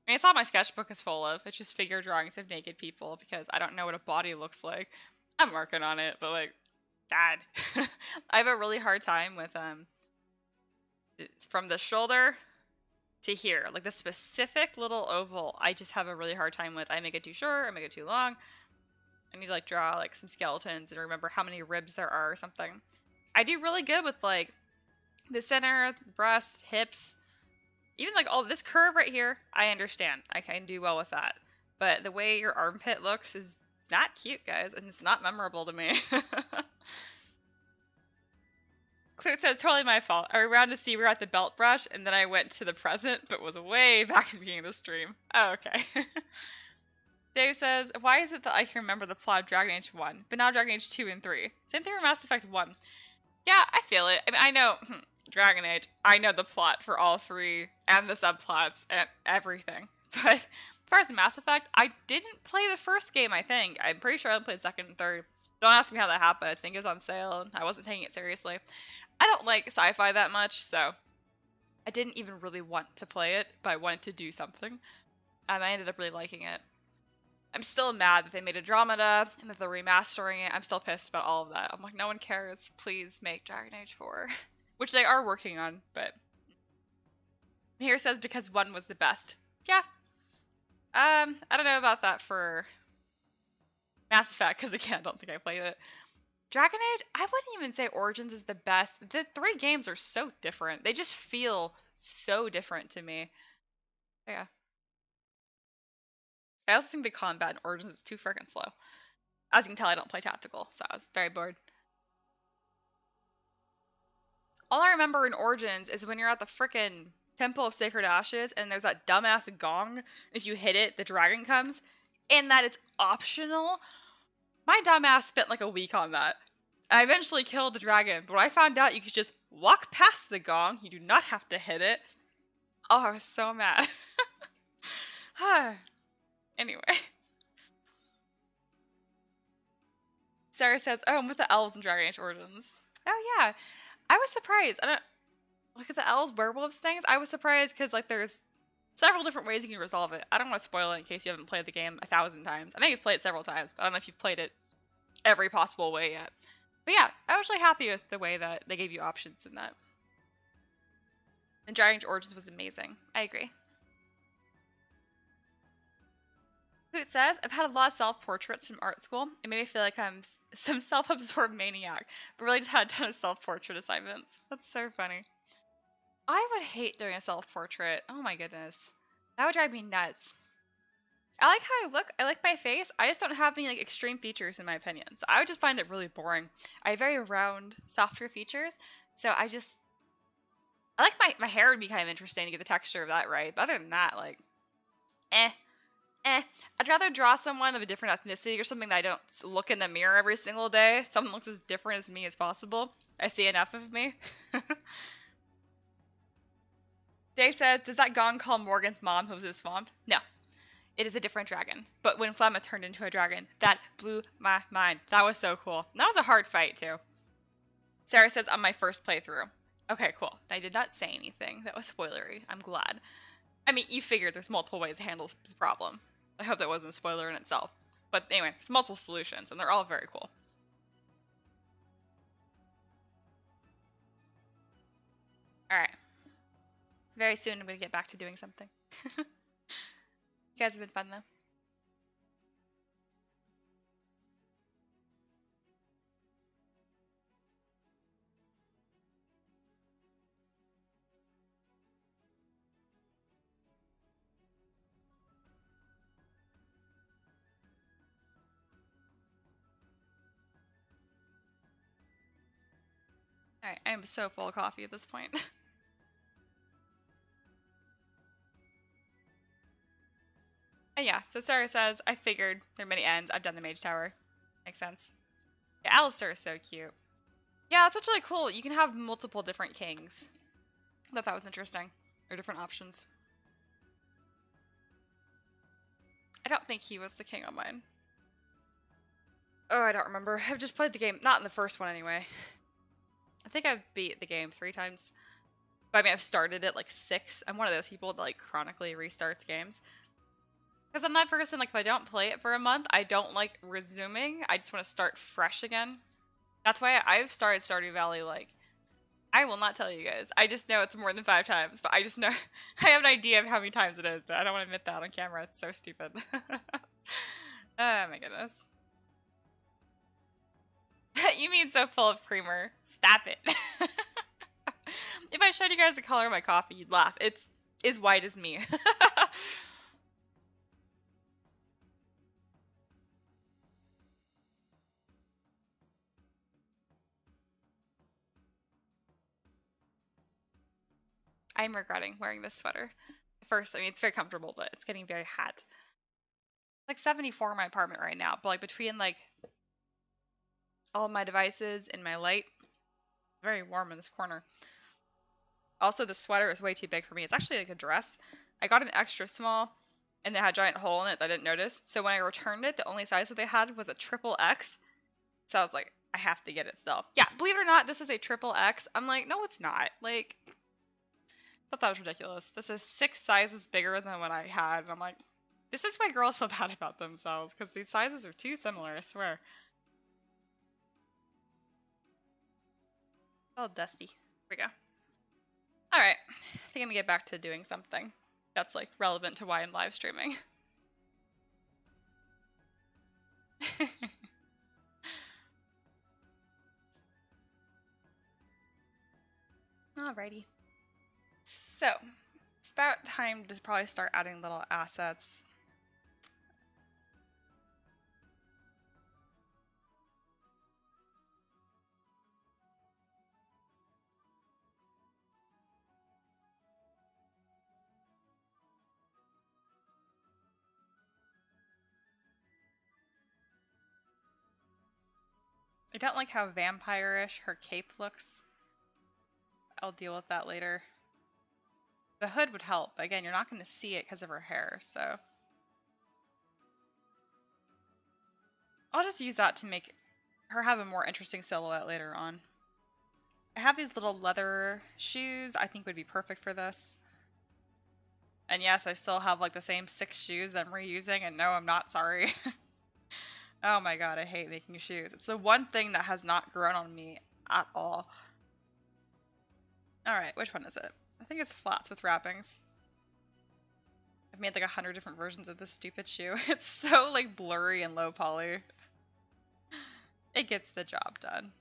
I mean, it's all my sketchbook is full of. It's just figure drawings of naked people because I don't know what a body looks like. I'm working on it, but like, God. I have a really hard time with, from the shoulder to here. Like, the specific little oval, I just have a really hard time with. I make it too short, I make it too long. I need to, like, draw, like, some skeletons and remember how many ribs there are or something. I do really good with, like, the center, breast, hips. Even like all this curve right here, I understand. I can do well with that. But the way your armpit looks is not cute, guys, and it's not memorable to me. Clute says, totally my fault. I ran to see we were at the belt brush, and then I went to the present, but was way back at the beginning of the stream. Oh, okay. Dave says, why is it that I can remember the plot of Dragon Age 1, but not Dragon Age 2 and 3? Same thing for Mass Effect 1. Yeah, I feel it. I mean, I know... Dragon Age, I know the plot for all 3 and the subplots and everything. But as far as Mass Effect, I didn't play the first game, I think. I'm pretty sure I played second and third. Don't ask me how that happened. I think it was on sale and I wasn't taking it seriously. I don't like sci-fi that much, so I didn't even really want to play it, but I wanted to do something. I ended up really liking it. I'm still mad that they made Andromeda and that they're remastering it. I'm still pissed about all of that. I'm like, no one cares. Please make Dragon Age 4. Which they are working on, but... Here says because 1 was the best. Yeah. I don't know about that for Mass Effect, because again, I don't think I played it. Dragon Age, I wouldn't even say Origins is the best. The 3 games are so different. They just feel so different to me. Yeah. I also think the combat in Origins is too freaking slow. As you can tell, I don't play tactical, so I was very bored. All I remember in Origins is when you're at the frickin' Temple of Sacred Ashes and there's that dumbass gong. If you hit it, the dragon comes. And that it's optional. My dumbass spent like a week on that. I eventually killed the dragon, but when I found out you could just walk past the gong, you do not have to hit it. Oh, I was so mad. Anyway. Sarah says, oh, I'm with the elves in Dragon Age Origins. Oh, yeah. I was surprised. I don't look at the elves werewolves things. I was surprised because like there's several different ways you can resolve it. I don't want to spoil it in case you haven't played the game 1,000 times. I know you've played it several times, but I don't know if you've played it every possible way yet. But yeah, I was really happy with the way that they gave you options in that. And Dragon Age Origins was amazing. I agree. It says, I've had a lot of self-portraits from art school. It made me feel like I'm some self-absorbed maniac, but really just had a ton of self-portrait assignments. That's so funny. I would hate doing a self-portrait. Oh my goodness. That would drive me nuts. I like how I look. I like my face. I just don't have any like extreme features in my opinion. So I would just find it really boring. I have very round, softer features. So I like my hair would be kind of interesting to get the texture of that right. But other than that, like, eh. I'd rather draw someone of a different ethnicity or something that I don't look in the mirror every single day. Someone looks as different as me as possible. I see enough of me. Dave says, does that gong call Morgan's mom who was in the swamp? No. It is a different dragon. But when Flemma turned into a dragon, that blew my mind. That was so cool. And that was a hard fight, too. Sarah says, on my first playthrough. Okay, cool. I did not say anything. That was spoilery. I'm glad. I mean, you figured there's multiple ways to handle the problem. I hope that wasn't a spoiler in itself. But anyway, there's multiple solutions, and they're all very cool. Alright. Very soon I'm going to get back to doing something. You guys have been fun, though. Alright, I am so full of coffee at this point. And yeah, so Sarah says, I figured there are many ends. I've done the Mage Tower. Makes sense. Yeah, Alistair is so cute. Yeah, that's what's really cool. You can have multiple different kings. I thought that was interesting. Or different options. I don't think he was the king on mine. Oh, I don't remember. I've just played the game. Not in the first one, anyway. I think I've beat the game 3 times. But I mean, I've started it like 6. I'm one of those people that like chronically restarts games. Because I'm that person, like, if I don't play it for a month, I don't like resuming. I just want to start fresh again. That's why I've started Stardew Valley, like, I will not tell you guys. I just know it's more than 5 times, but I just know, I have an idea of how many times it is, but I don't want to admit that on camera. It's so stupid. Oh my goodness. You mean so full of creamer. Stop it. If I showed you guys the color of my coffee, you'd laugh. It's as white as me. I'm regretting wearing this sweater. At first, I mean, it's very comfortable, but it's getting very hot. It's like 74 in my apartment right now, but like between like all of my devices and my light, it's very warm in this corner. Also, the sweater is way too big for me. It's actually like a dress. I got an extra small, and it had a giant hole in it that I didn't notice. So when I returned it, the only size that they had was a triple X. So I was like, I have to get it still. Yeah, believe it or not, this is a triple X. I'm like, no, it's not. Like, I thought that was ridiculous. This is 6 sizes bigger than what I had. And I'm like, this is why girls feel bad about themselves, because these sizes are too similar, I swear. Oh, dusty. Here we go. Alright, I think I'm gonna get back to doing something that's like relevant to why I'm live streaming. Alrighty. So, it's about time to probably start adding little assets. I don't like how vampire-ish her cape looks. I'll deal with that later. The hood would help, but again, you're not going to see it because of her hair, so... I'll just use that to make her have a more interesting silhouette later on. I have these little leather shoes I think would be perfect for this. And yes, I still have like the same 6 shoes that I'm reusing, and no, I'm not sorry. Oh my god, I hate making shoes. It's the one thing that has not grown on me at all. Alright, which one is it? I think it's flats with wrappings. I've made like 100 different versions of this stupid shoe. It's so like blurry and low poly. It gets the job done.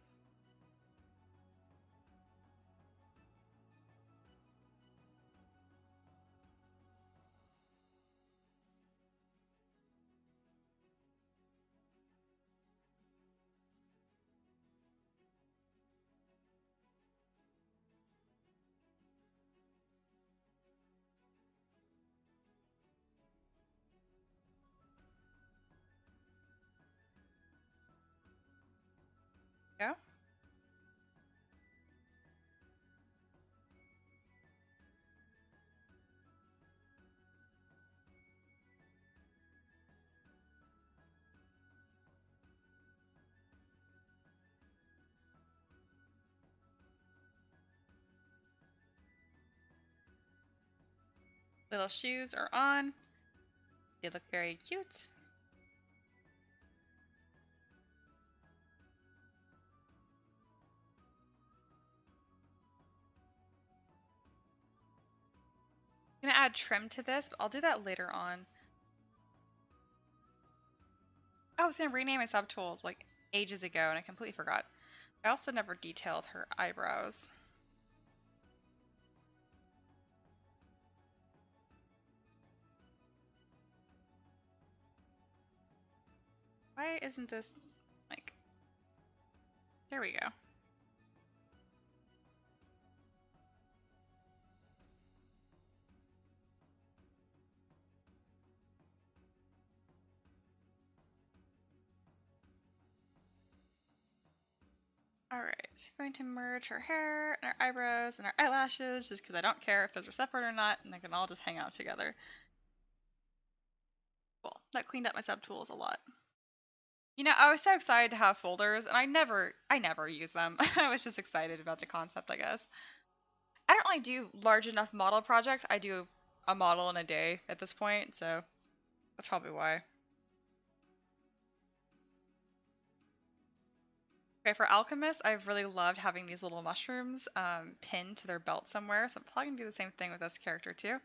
Go. Little shoes are on. They look very cute. I'm gonna add trim to this, but I'll do that later on. Oh, I was gonna rename my subtools like ages ago and I completely forgot. I also never detailed her eyebrows. Why isn't this like... There we go. Alright, going to merge her hair and her eyebrows and her eyelashes just because I don't care if those are separate or not and they can all just hang out together. Cool. That cleaned up my subtools a lot. You know, I was so excited to have folders and I never use them. I was just excited about the concept, I guess. I don't really do large enough model projects. I do a model in a day at this point, so that's probably why. Okay, for Alchemist, I've really loved having these little mushrooms pinned to their belt somewhere, so I'm probably going to do the same thing with this character too.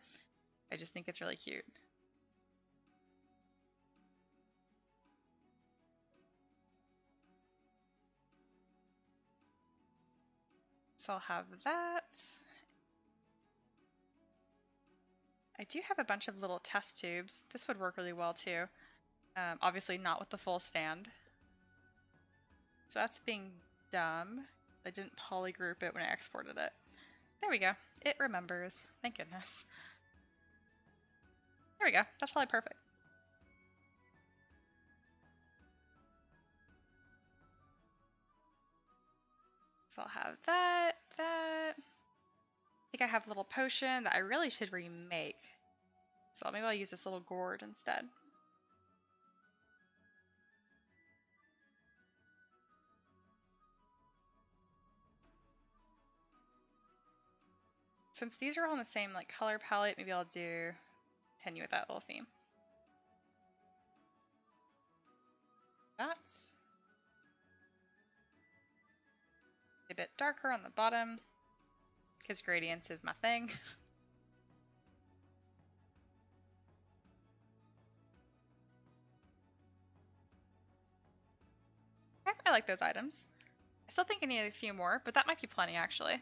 I just think it's really cute. So I'll have that. I do have a bunch of little test tubes. This would work really well too. Obviously not with the full stand. So that's being dumb. I didn't polygroup it when I exported it. There we go. It remembers. Thank goodness. There we go. That's probably perfect. So I'll have that. I think I have a little potion that I really should remake. So maybe I'll use this little gourd instead. Since these are all in the same like color palette, maybe I'll continue with that little theme. That's a bit darker on the bottom because gradients is my thing. I like those items. I still think I need a few more, but that might be plenty actually.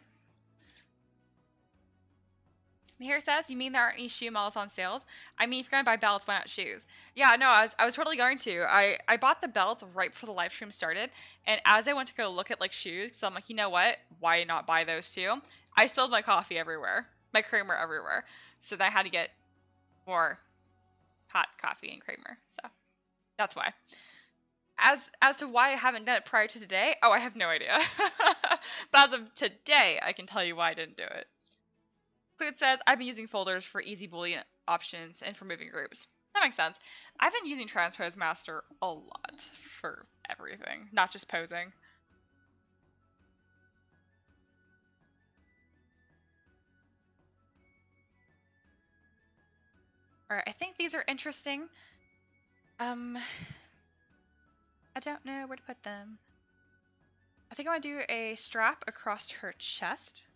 Here says, you mean there aren't any shoe models on sales? I mean, if you're gonna buy belts, why not shoes? Yeah, no, I was totally going to. I bought the belts right before the live stream started, and as I went to go look at like shoes, because I'm like, you know what? Why not buy those too? I spilled my coffee everywhere, my creamer everywhere, so then I had to get more hot coffee and creamer. So that's why. As to why I haven't done it prior to today, oh, I have no idea. But as of today, I can tell you why I didn't do it. It says, I've been using folders for easy boolean options and for moving groups. That makes sense. I've been using Transpose Master a lot for everything, not just posing. Alright, I think these are interesting. I don't know where to put them. I think I want to do a strap across her chest.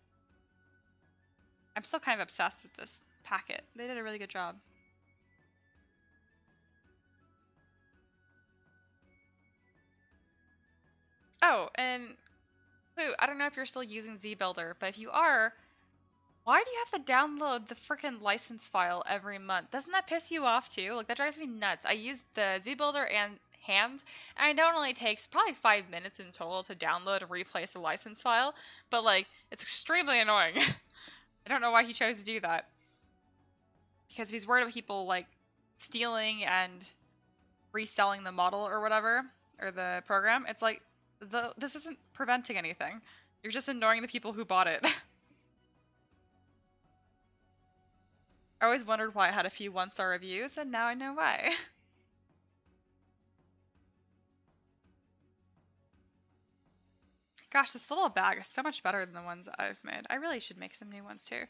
I'm still kind of obsessed with this packet. They did a really good job. Oh, and Clue, I don't know if you're still using ZBuilder, but if you are, why do you have to download the freaking license file every month? Doesn't that piss you off too? Like, that drives me nuts. I use the ZBuilder and Hand, and I know it only takes probably 5 minutes in total to download and replace a license file, but like, it's extremely annoying. I don't know why he chose to do that. Because if he's worried about people like stealing and reselling the model or whatever, or the program, it's like, this isn't preventing anything. You're just annoying the people who bought it. I always wondered why I had a few 1-star reviews, and now I know why. Gosh, this little bag is so much better than the ones I've made. I really should make some new ones too.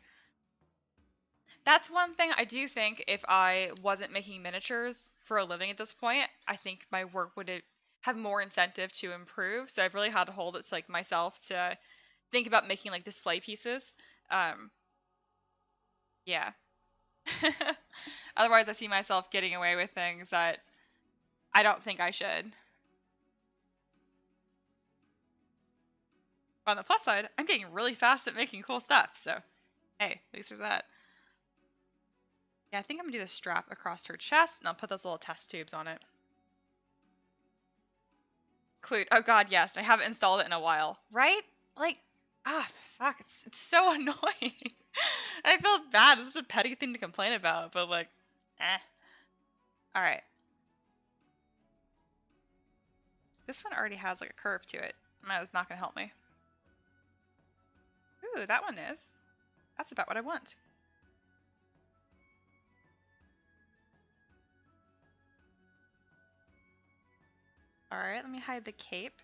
That's one thing I do think if I wasn't making miniatures for a living at this point, I think my work would have more incentive to improve. So I've really had to hold it to like myself to think about making like display pieces. Yeah. Otherwise I see myself getting away with things that I don't think I should. On the plus side, I'm getting really fast at making cool stuff, so hey, at least there's that. Yeah, I think I'm gonna do the strap across her chest, and I'll put those little test tubes on it. Clute. Oh god, yes. I haven't installed it in a while. Right? Like, fuck. It's so annoying. I feel bad. It's just a petty thing to complain about, but like, eh. Alright. This one already has like a curve to it. That is not gonna help me. Ooh, that one is. That's about what I want. Alright, let me hide the cape.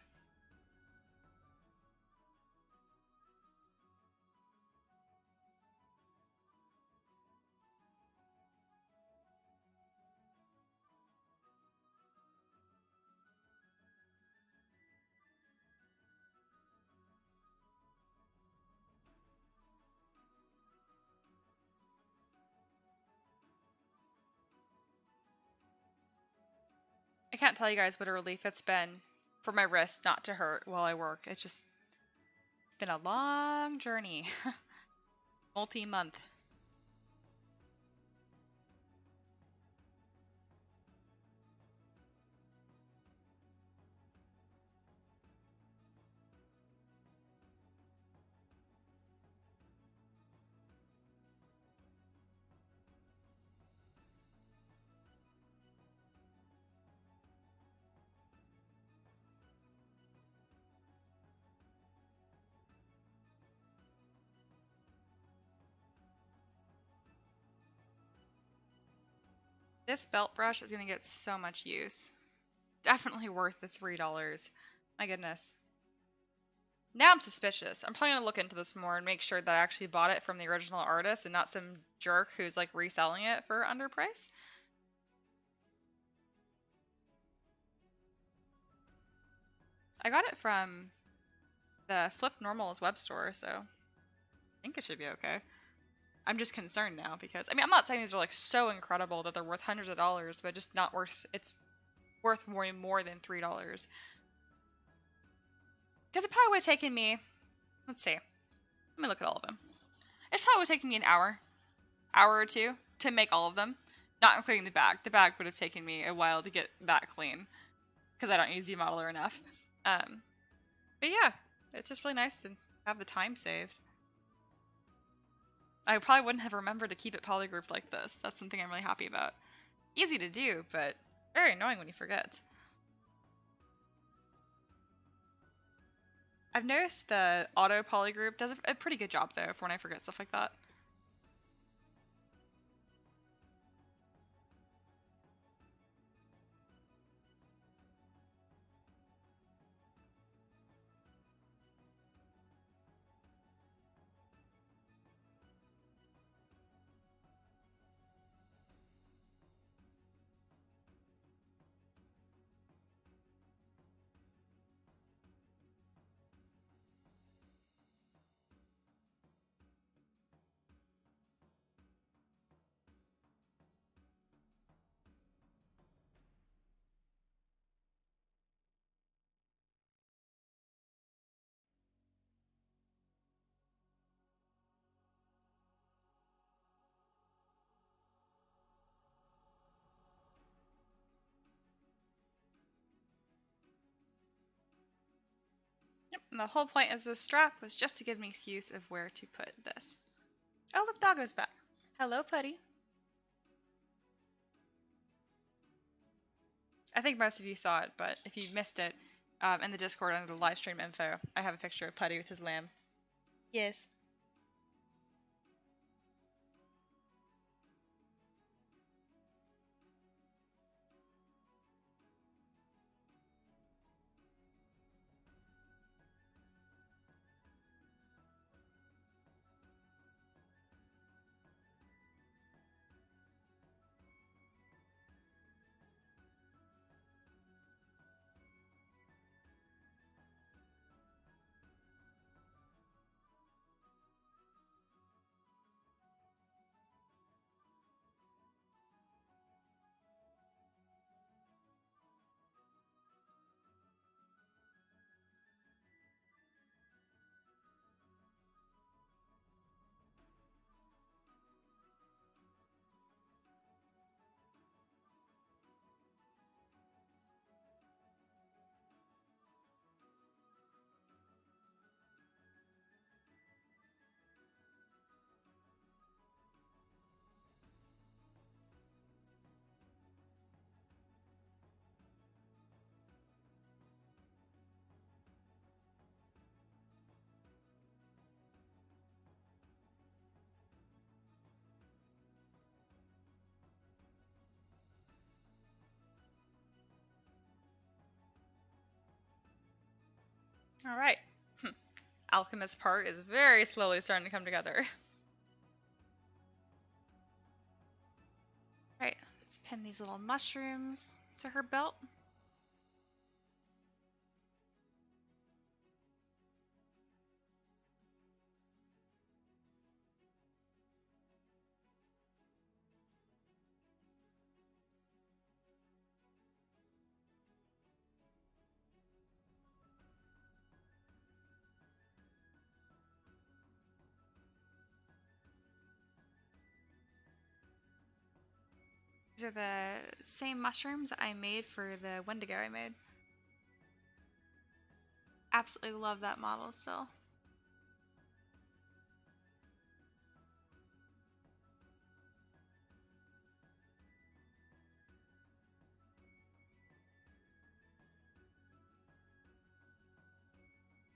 I can't tell you guys what a relief it's been for my wrist not to hurt while I work. It's been a long journey. Multi-month. This belt brush is going to get so much use. Definitely worth the $3. My goodness. Now I'm suspicious. I'm probably going to look into this more and make sure that I actually bought it from the original artist and not some jerk who's like reselling it for underprice. I got it from the Flip Normal's web store, so I think it should be okay. I'm just concerned now because, I mean, I'm not saying these are like so incredible that they're worth hundreds of dollars, but just not worth, it's worth more than $3. Because it probably would have taken me, let's see, let me look at all of them. It probably would have taken me an hour or two to make all of them, not including the bag. The bag would have taken me a while to get that clean because I don't use ZModeler enough. But yeah, it's just really nice to have the time saved. I probably wouldn't have remembered to keep it polygrouped like this. That's something I'm really happy about. Easy to do, but very annoying when you forget. I've noticed the auto polygroup does a pretty good job though for when I forget stuff like that. And the whole point of this strap was just to give me an excuse of where to put this. Oh, look, Doggo's back. Hello, Putty. I think most of you saw it, but if you missed it, in the Discord under the live stream info, I have a picture of Putty with his lamb. Yes. All right. Alchemist part is very slowly starting to come together. All right, let's pin these little mushrooms to her belt. These are the same mushrooms I made for the Wendigo I made. Absolutely love that model still.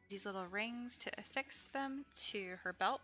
These little rings to affix them to her belt.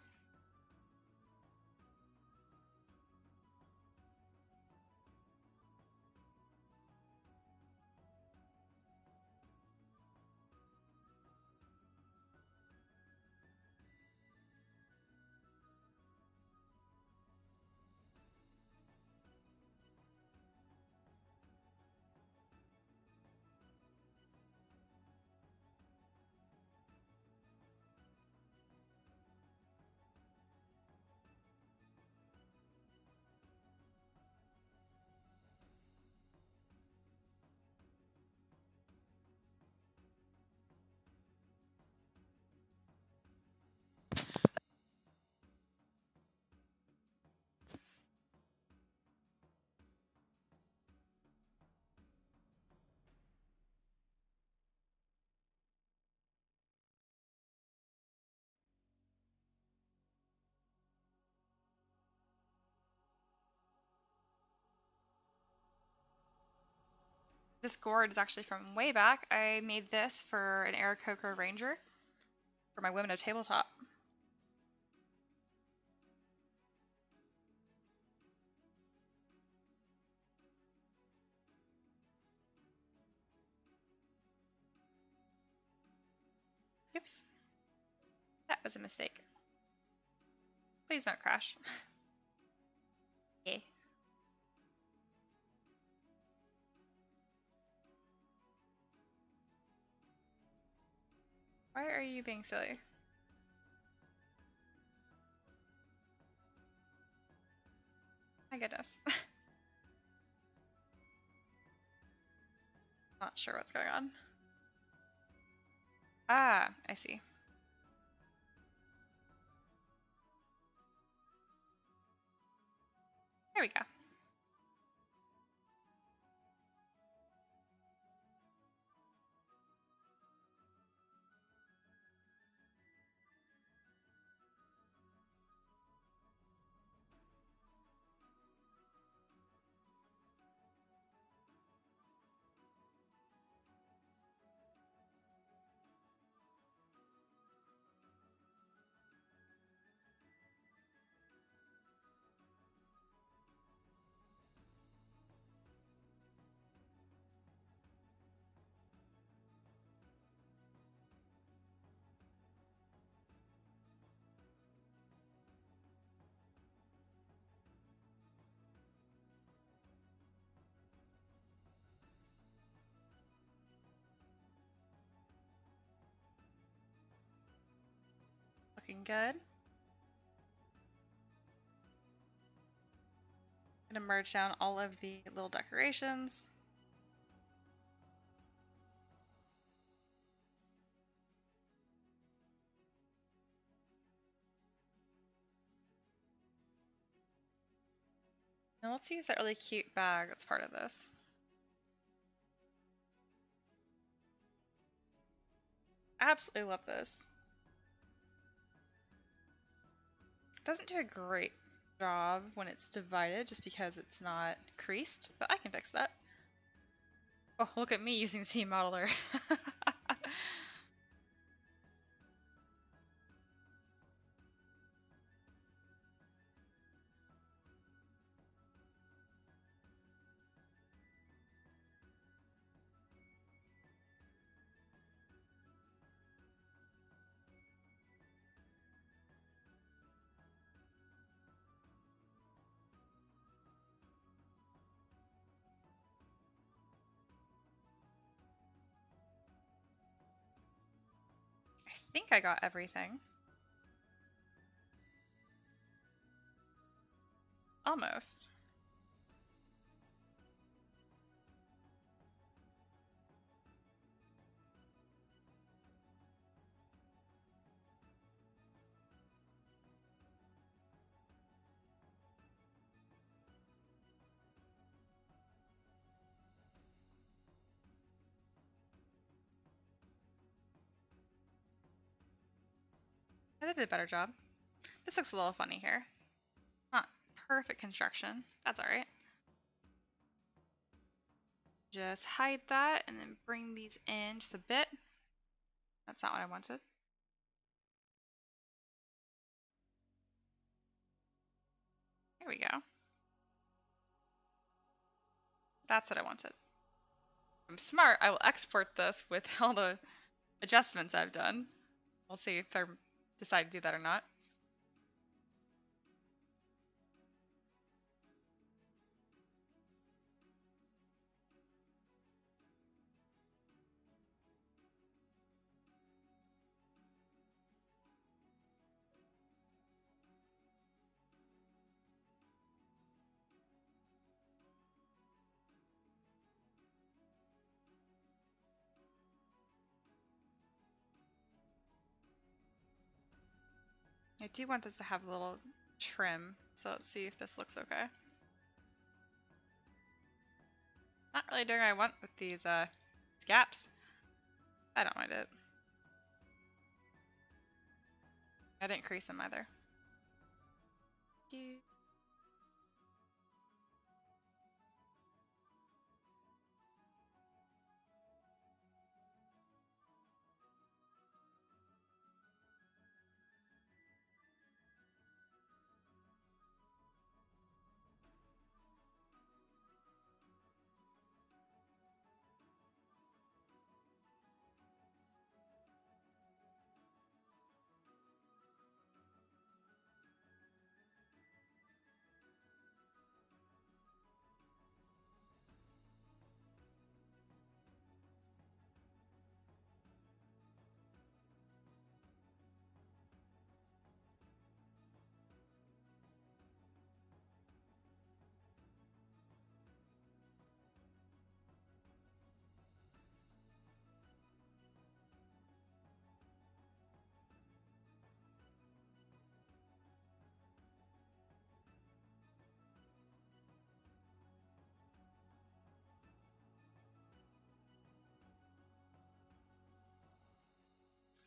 This gourd is actually from way back. I made this for an Aarakocra Ranger for my Women of Tabletop. Oops. That was a mistake. Please don't crash. Yay. Why are you being silly? My goodness. Not sure what's going on. Ah, I see. There we go. Looking good. I'm gonna merge down all of the little decorations. Now let's use that really cute bag that's part of this. Absolutely love this. Doesn't do a great job when it's divided just because it's not creased, but I can fix that. Oh, look at me using Z Modeler. I think I got everything. Almost. I did a better job. This looks a little funny here. Not perfect construction. That's alright. Just hide that and then bring these in just a bit. That's not what I wanted. Here we go. That's what I wanted. I'm smart. I will export this with all the adjustments I've done. We'll see if I decide to do that or not. I do want this to have a little trim, so let's see if this looks okay. Not really doing what I want with these gaps. I don't mind it. I didn't crease them either.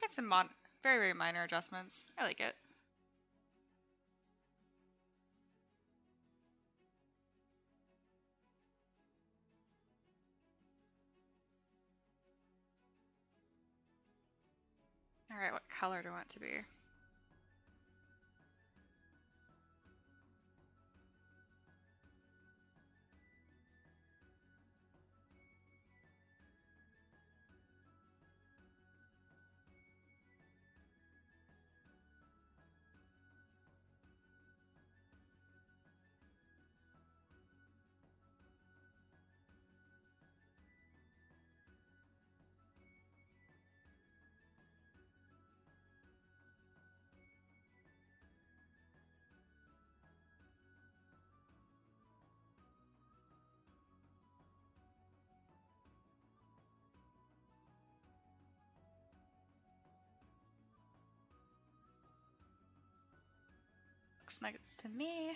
Made some very, very minor adjustments. I like it. Alright, what color do I want it to be? looks nice to me.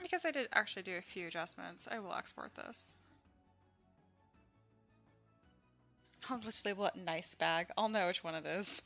Because I did actually do a few adjustments, I will export this. I'll just label it nice bag. I'll know which one it is.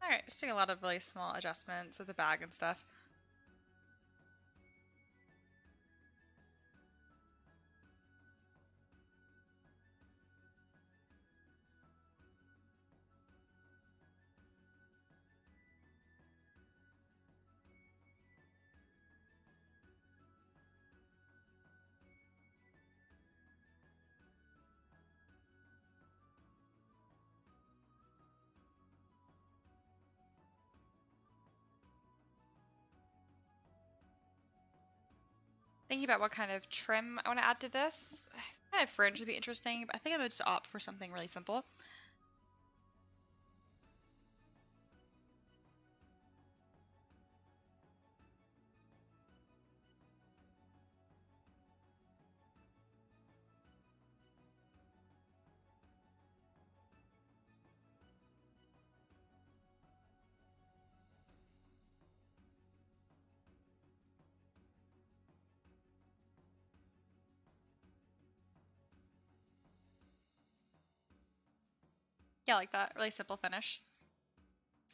Alright, just doing a lot of really small adjustments with the bag and stuff. Thinking about what kind of trim I want to add to this. Kind of fringe would be interesting, but I think I'm going to just opt for something really simple. Yeah, like that. Really simple finish.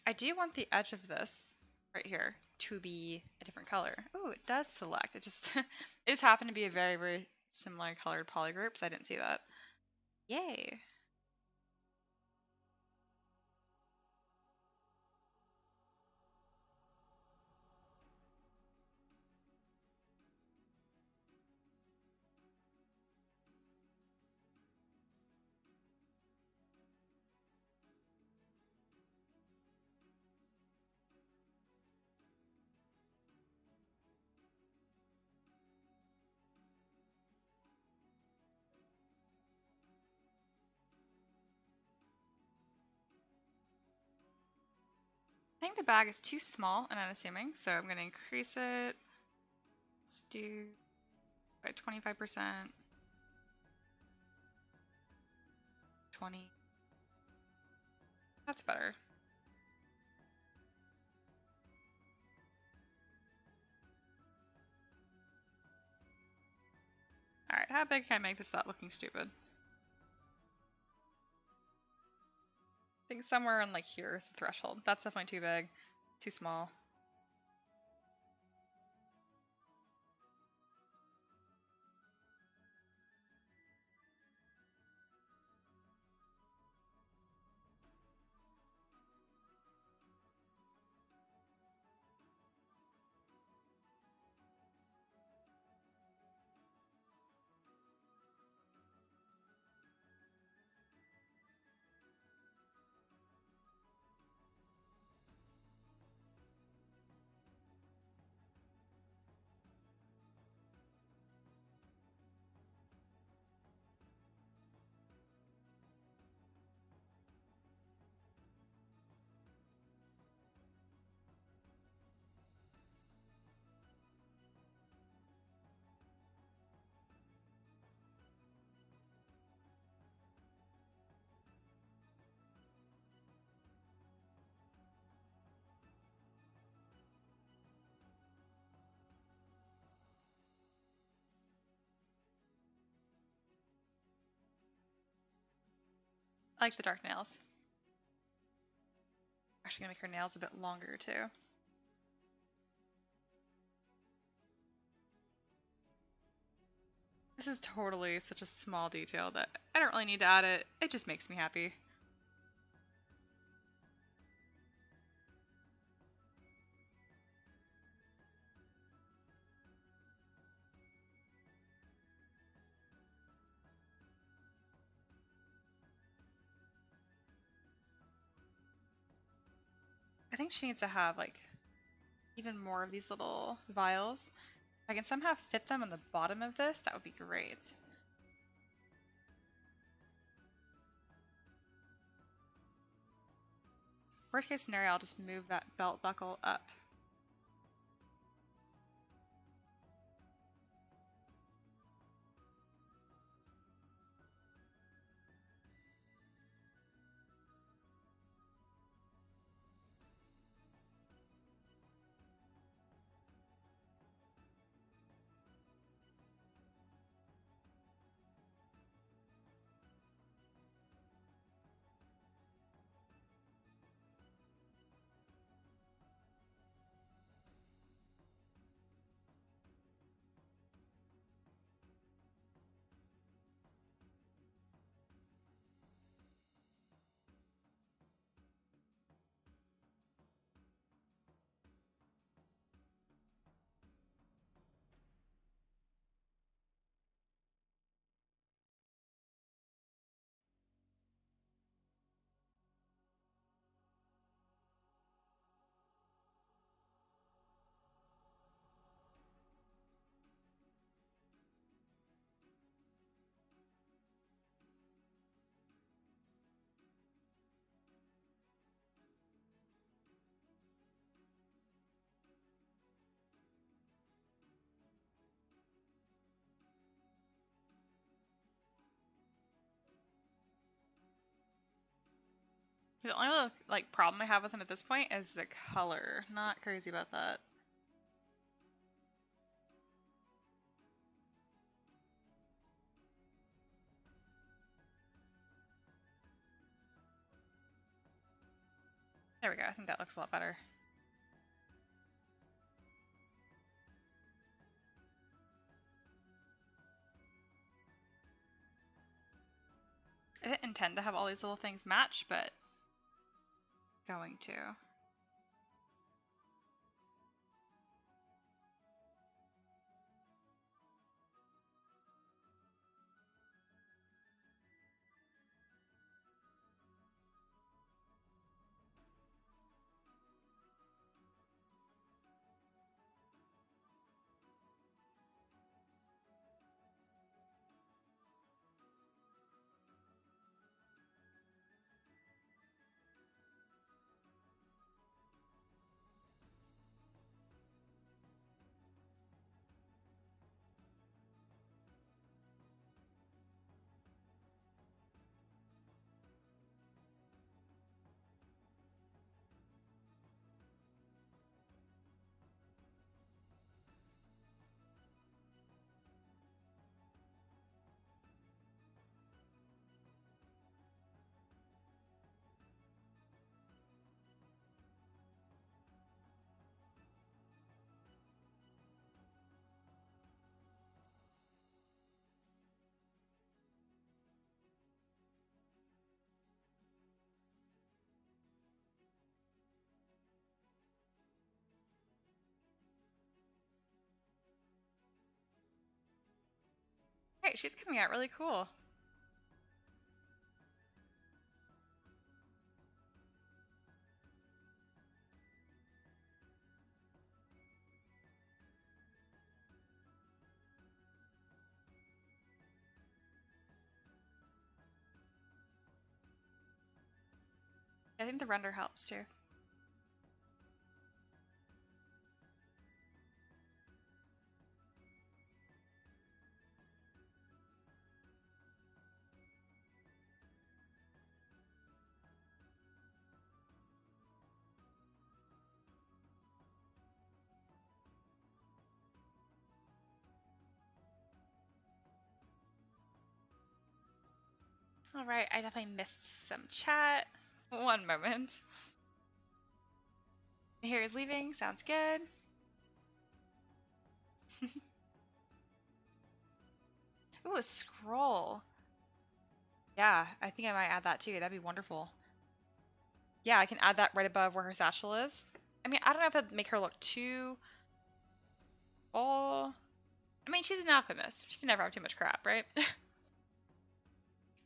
I do want the edge of this right here to be a different color. Oh, it does select. It just it just happened to be a very, very similar colored polygroup, so I didn't see that. Yay. I think the bag is too small and unassuming, so I'm going to increase it. Let's do by 25%. 20. That's better. Alright, how big can I make this without looking stupid? I think somewhere in like here is the threshold. That's definitely too big. Too small. I like the dark nails. Actually gonna make her nails a bit longer too. This is totally such a small detail that I don't really need to add it. It just makes me happy. I think she needs to have like even more of these little vials. If I can somehow fit them on the bottom of this, that would be great. Worst case scenario, I'll just move that belt buckle up. The only like problem I have with them at this point is the color. Not crazy about that. There we go. I think that looks a lot better. I didn't intend to have all these little things match, but going to. right, she's coming out really cool. I think the render helps too. All right, I definitely missed some chat. One moment. Here is leaving. Sounds good. Ooh, a scroll. Yeah, I think I might add that too. That'd be wonderful. Yeah, I can add that right above where her satchel is. I mean, I don't know if that'd make her look too full. I mean, she's an alchemist. She can never have too much crap, right?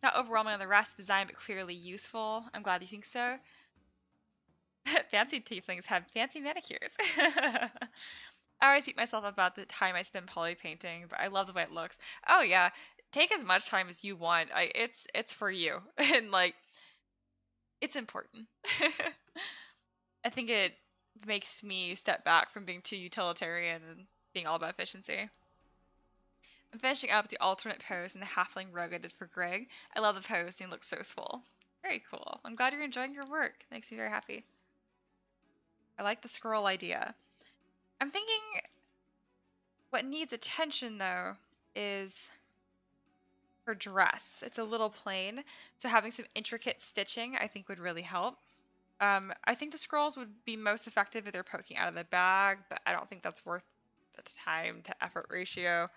Not overwhelming on the rest design, but clearly useful. I'm glad you think so. Fancy tieflings have fancy manicures. I always beat myself up about the time I spend poly painting, but I love the way it looks. Oh yeah, take as much time as you want. It's for you, and like, it's important. I think it makes me step back from being too utilitarian and being all about efficiency. I'm finishing up the alternate pose in the halfling rogue I did for Greg. I love the pose and it looks so swole. Very cool. I'm glad you're enjoying your work. It makes me very happy. I like the scroll idea. I'm thinking what needs attention though is her dress. It's a little plain, so having some intricate stitching I think would really help. I think the scrolls would be most effective if they're poking out of the bag, but I don't think that's worth the time to effort ratio.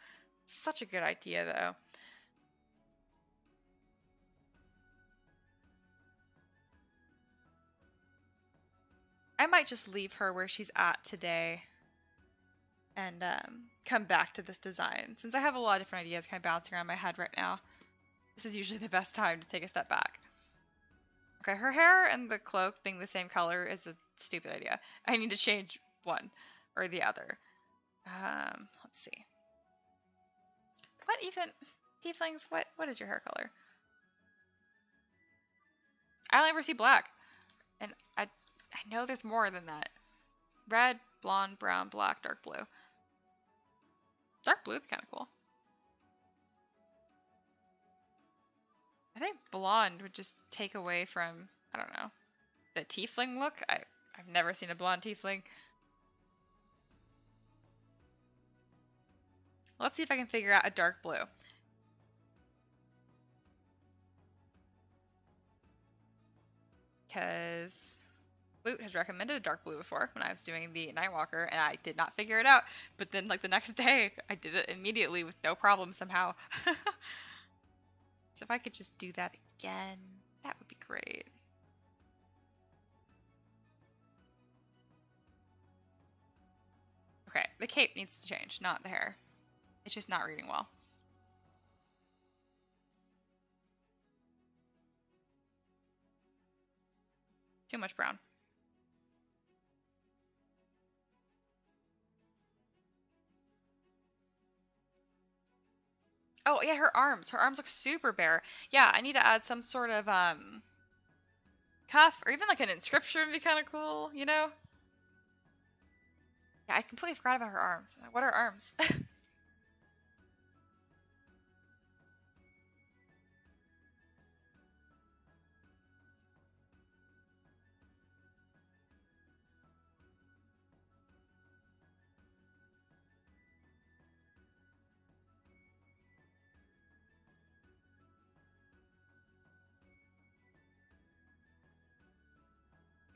It's such a good idea though. I might just leave her where she's at today and come back to this design. Since I have a lot of different ideas kind of bouncing around my head right now, this is usually the best time to take a step back. Okay, her hair and the cloak being the same color is a stupid idea. I need to change one or the other. Let's see. What even? Tieflings, what is your hair color? I only ever see black. And I know there's more than that. Red, blonde, brown, black, dark blue. Dark blue would be kind of cool. I think blonde would just take away from, I don't know, the tiefling look. I've never seen a blonde tiefling. Let's see if I can figure out a dark blue. Because Loot has recommended a dark blue before when I was doing the Nightwalker, and I did not figure it out. But then, like, the next day, I did it immediately with no problem somehow. So if I could just do that again, that would be great. Okay, the cape needs to change, not the hair. It's just not reading well. Too much brown. Oh, yeah, her arms. Her arms look super bare. Yeah, I need to add some sort of, cuff, or even like an inscription would be kind of cool, you know? Yeah, I completely forgot about her arms. What are arms?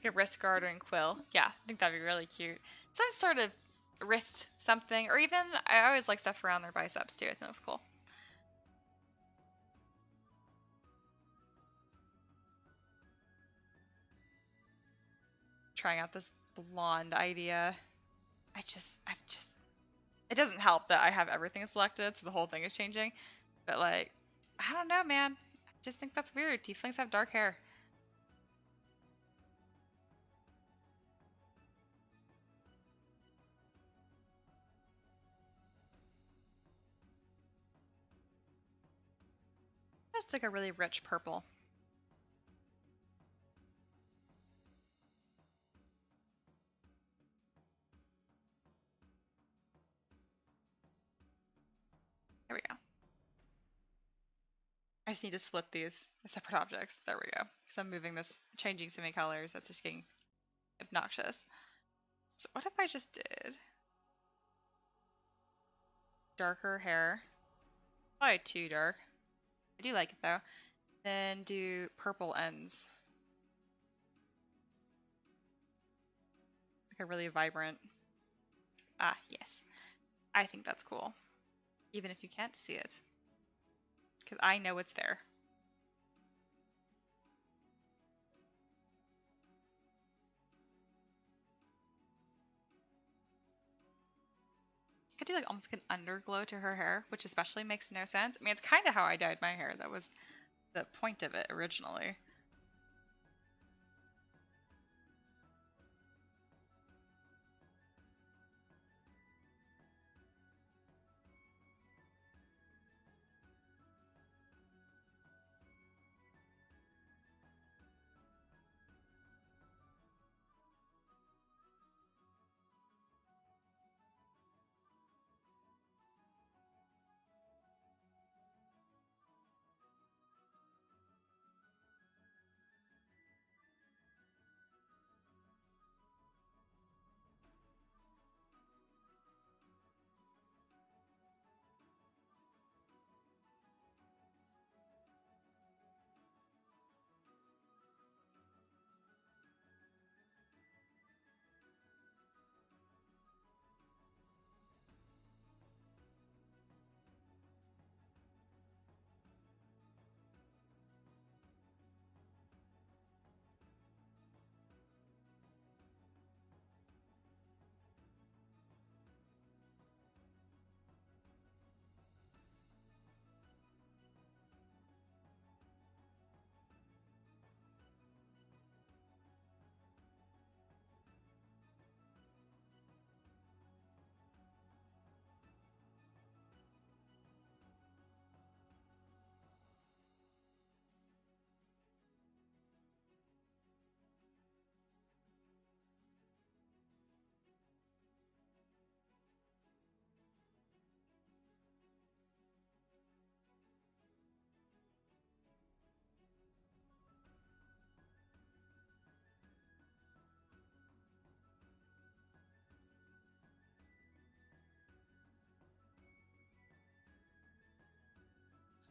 Like a wrist guard and quill. Yeah, I think that'd be really cute. Some sort of wrist something, or even, I always like stuff around their biceps too. I think that was cool. Trying out this blonde idea. I've just, it doesn't help that I have everything selected, so the whole thing is changing. But like, I don't know, man. I just think that's weird. Tieflings have dark hair. Just like a really rich purple. There we go. I just need to split these as separate objects. There we go. Because I'm moving this, changing so many colors. That's just getting obnoxious. So what if I just did darker hair? Probably too dark. I do like it though. Then do purple ends. Like a really vibrant. Ah, yes. I think that's cool. Even if you can't see it. Because I know it's there. Could do like almost like an underglow to her hair, which especially makes no sense. I mean, it's kind of how I dyed my hair. That was the point of it originally.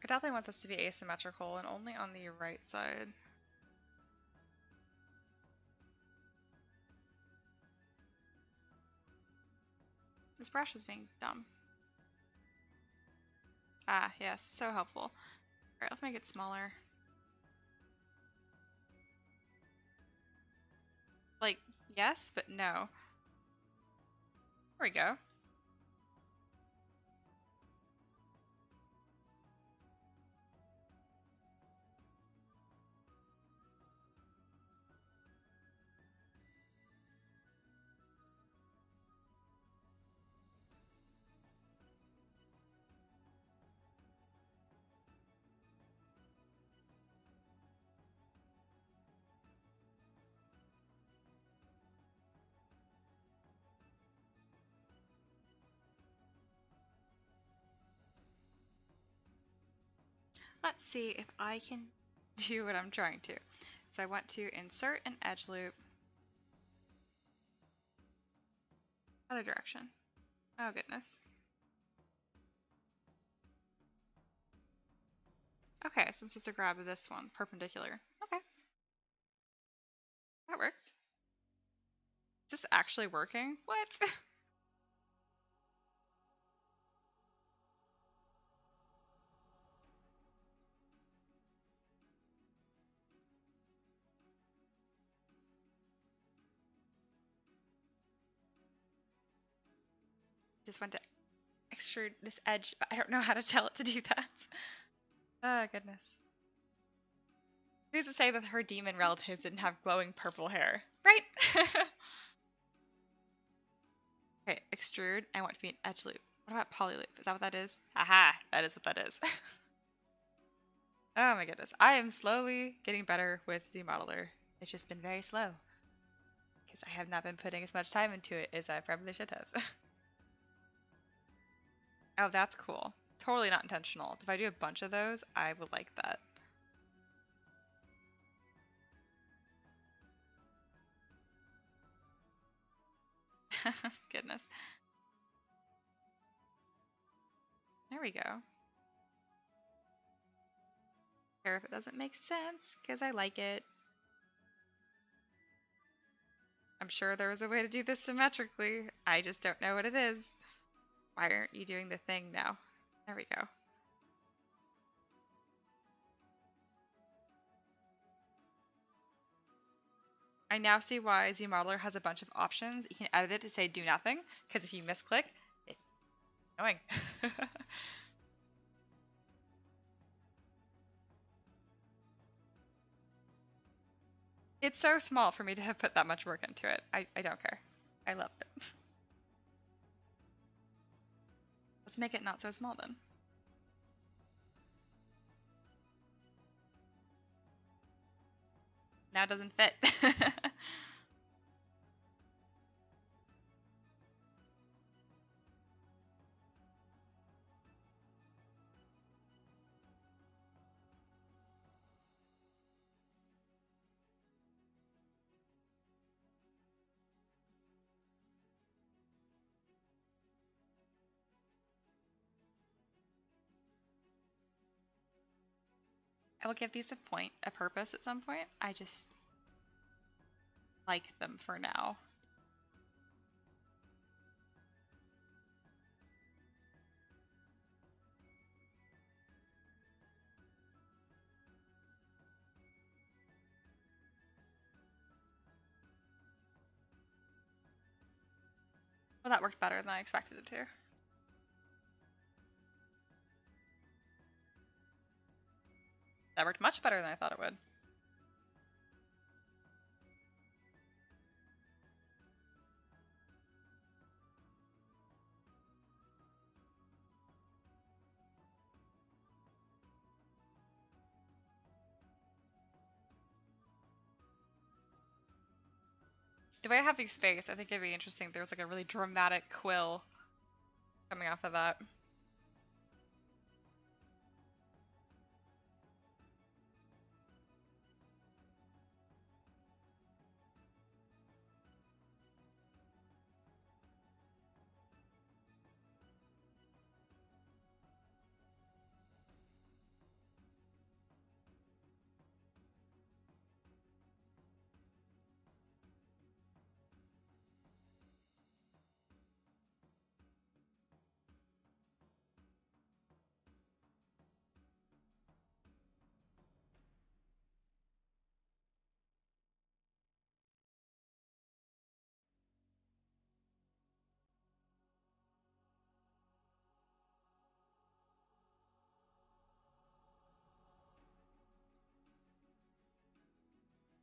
I definitely want this to be asymmetrical and only on the right side. This brush is being dumb. Ah, yes, so helpful. Alright, let's make it smaller. Like, yes, but no. There we go. Let's see if I can do what I'm trying to. So I want to insert an edge loop. Other direction. Oh goodness. Okay, so I'm supposed to grab this one, perpendicular. Okay. That works. Is this actually working? What? Just went to extrude this edge, but I don't know how to tell it to do that. Oh, goodness. Who's to say that her demon relatives didn't have glowing purple hair? Right? Okay, extrude. I want to be an edge loop. What about poly loop? Is that what that is? Aha! That is what that is. Oh my goodness. I am slowly getting better with Zmodeler. It's just been very slow. Because I have not been putting as much time into it as I probably should have. Oh, that's cool. Totally not intentional. If I do a bunch of those, I would like that. Goodness. There we go. Care if it doesn't make sense, because I like it. I'm sure there was a way to do this symmetrically. I just don't know what it is. Why aren't you doing the thing now? There we go. I now see why Zmodeler has a bunch of options. You can edit it to say do nothing, because if you misclick, it's annoying. It's so small for me to have put that much work into it. I don't care. I love it. Let's make it not so small then. Now it doesn't fit. I will give these a purpose at some point. I just like them for now. Well, that worked better than I expected it to. That worked much better than I thought it would. The way I have these space, I think it'd be interesting if there was like a really dramatic quill coming off of that.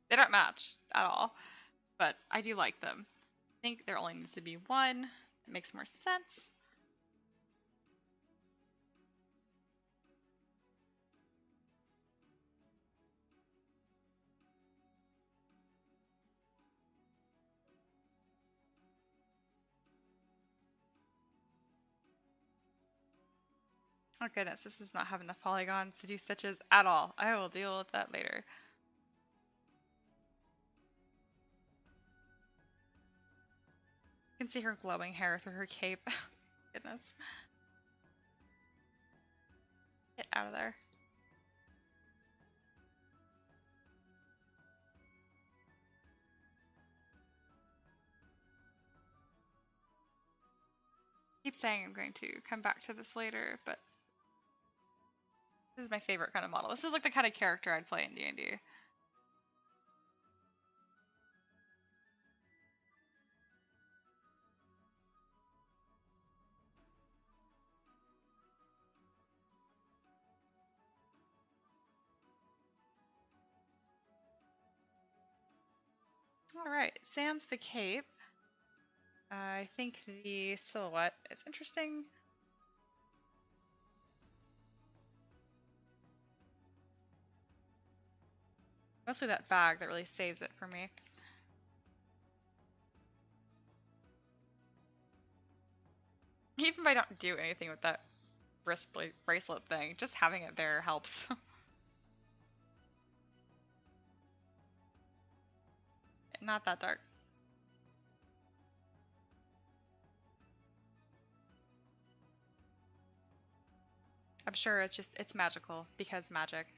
They don't match at all, but I do like them. I think there only needs to be one. It makes more sense. Oh goodness, this does not have enough polygons to do stitches at all. I will deal with that later. You can see her glowing hair through her cape. Goodness. Get out of there. I keep saying I'm going to come back to this later, but this is my favorite kind of model. This is like the kind of character I'd play in D&D. Alright, sans the cape. I think the silhouette is interesting. Mostly that bag that really saves it for me. Even if I don't do anything with that wrist bracelet thing, just having it there helps. Not that dark. I'm sure it's magical because magic.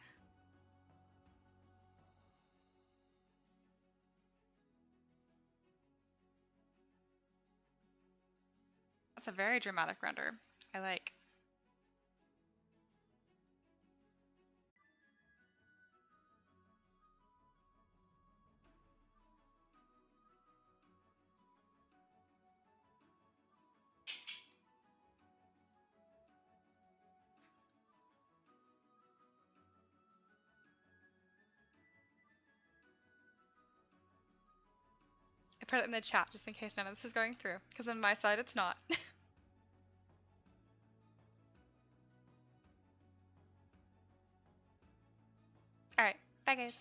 That's a very dramatic render. I like. I put it in the chat just in case none of this is going through, because on my side it's not. Alright, bye guys.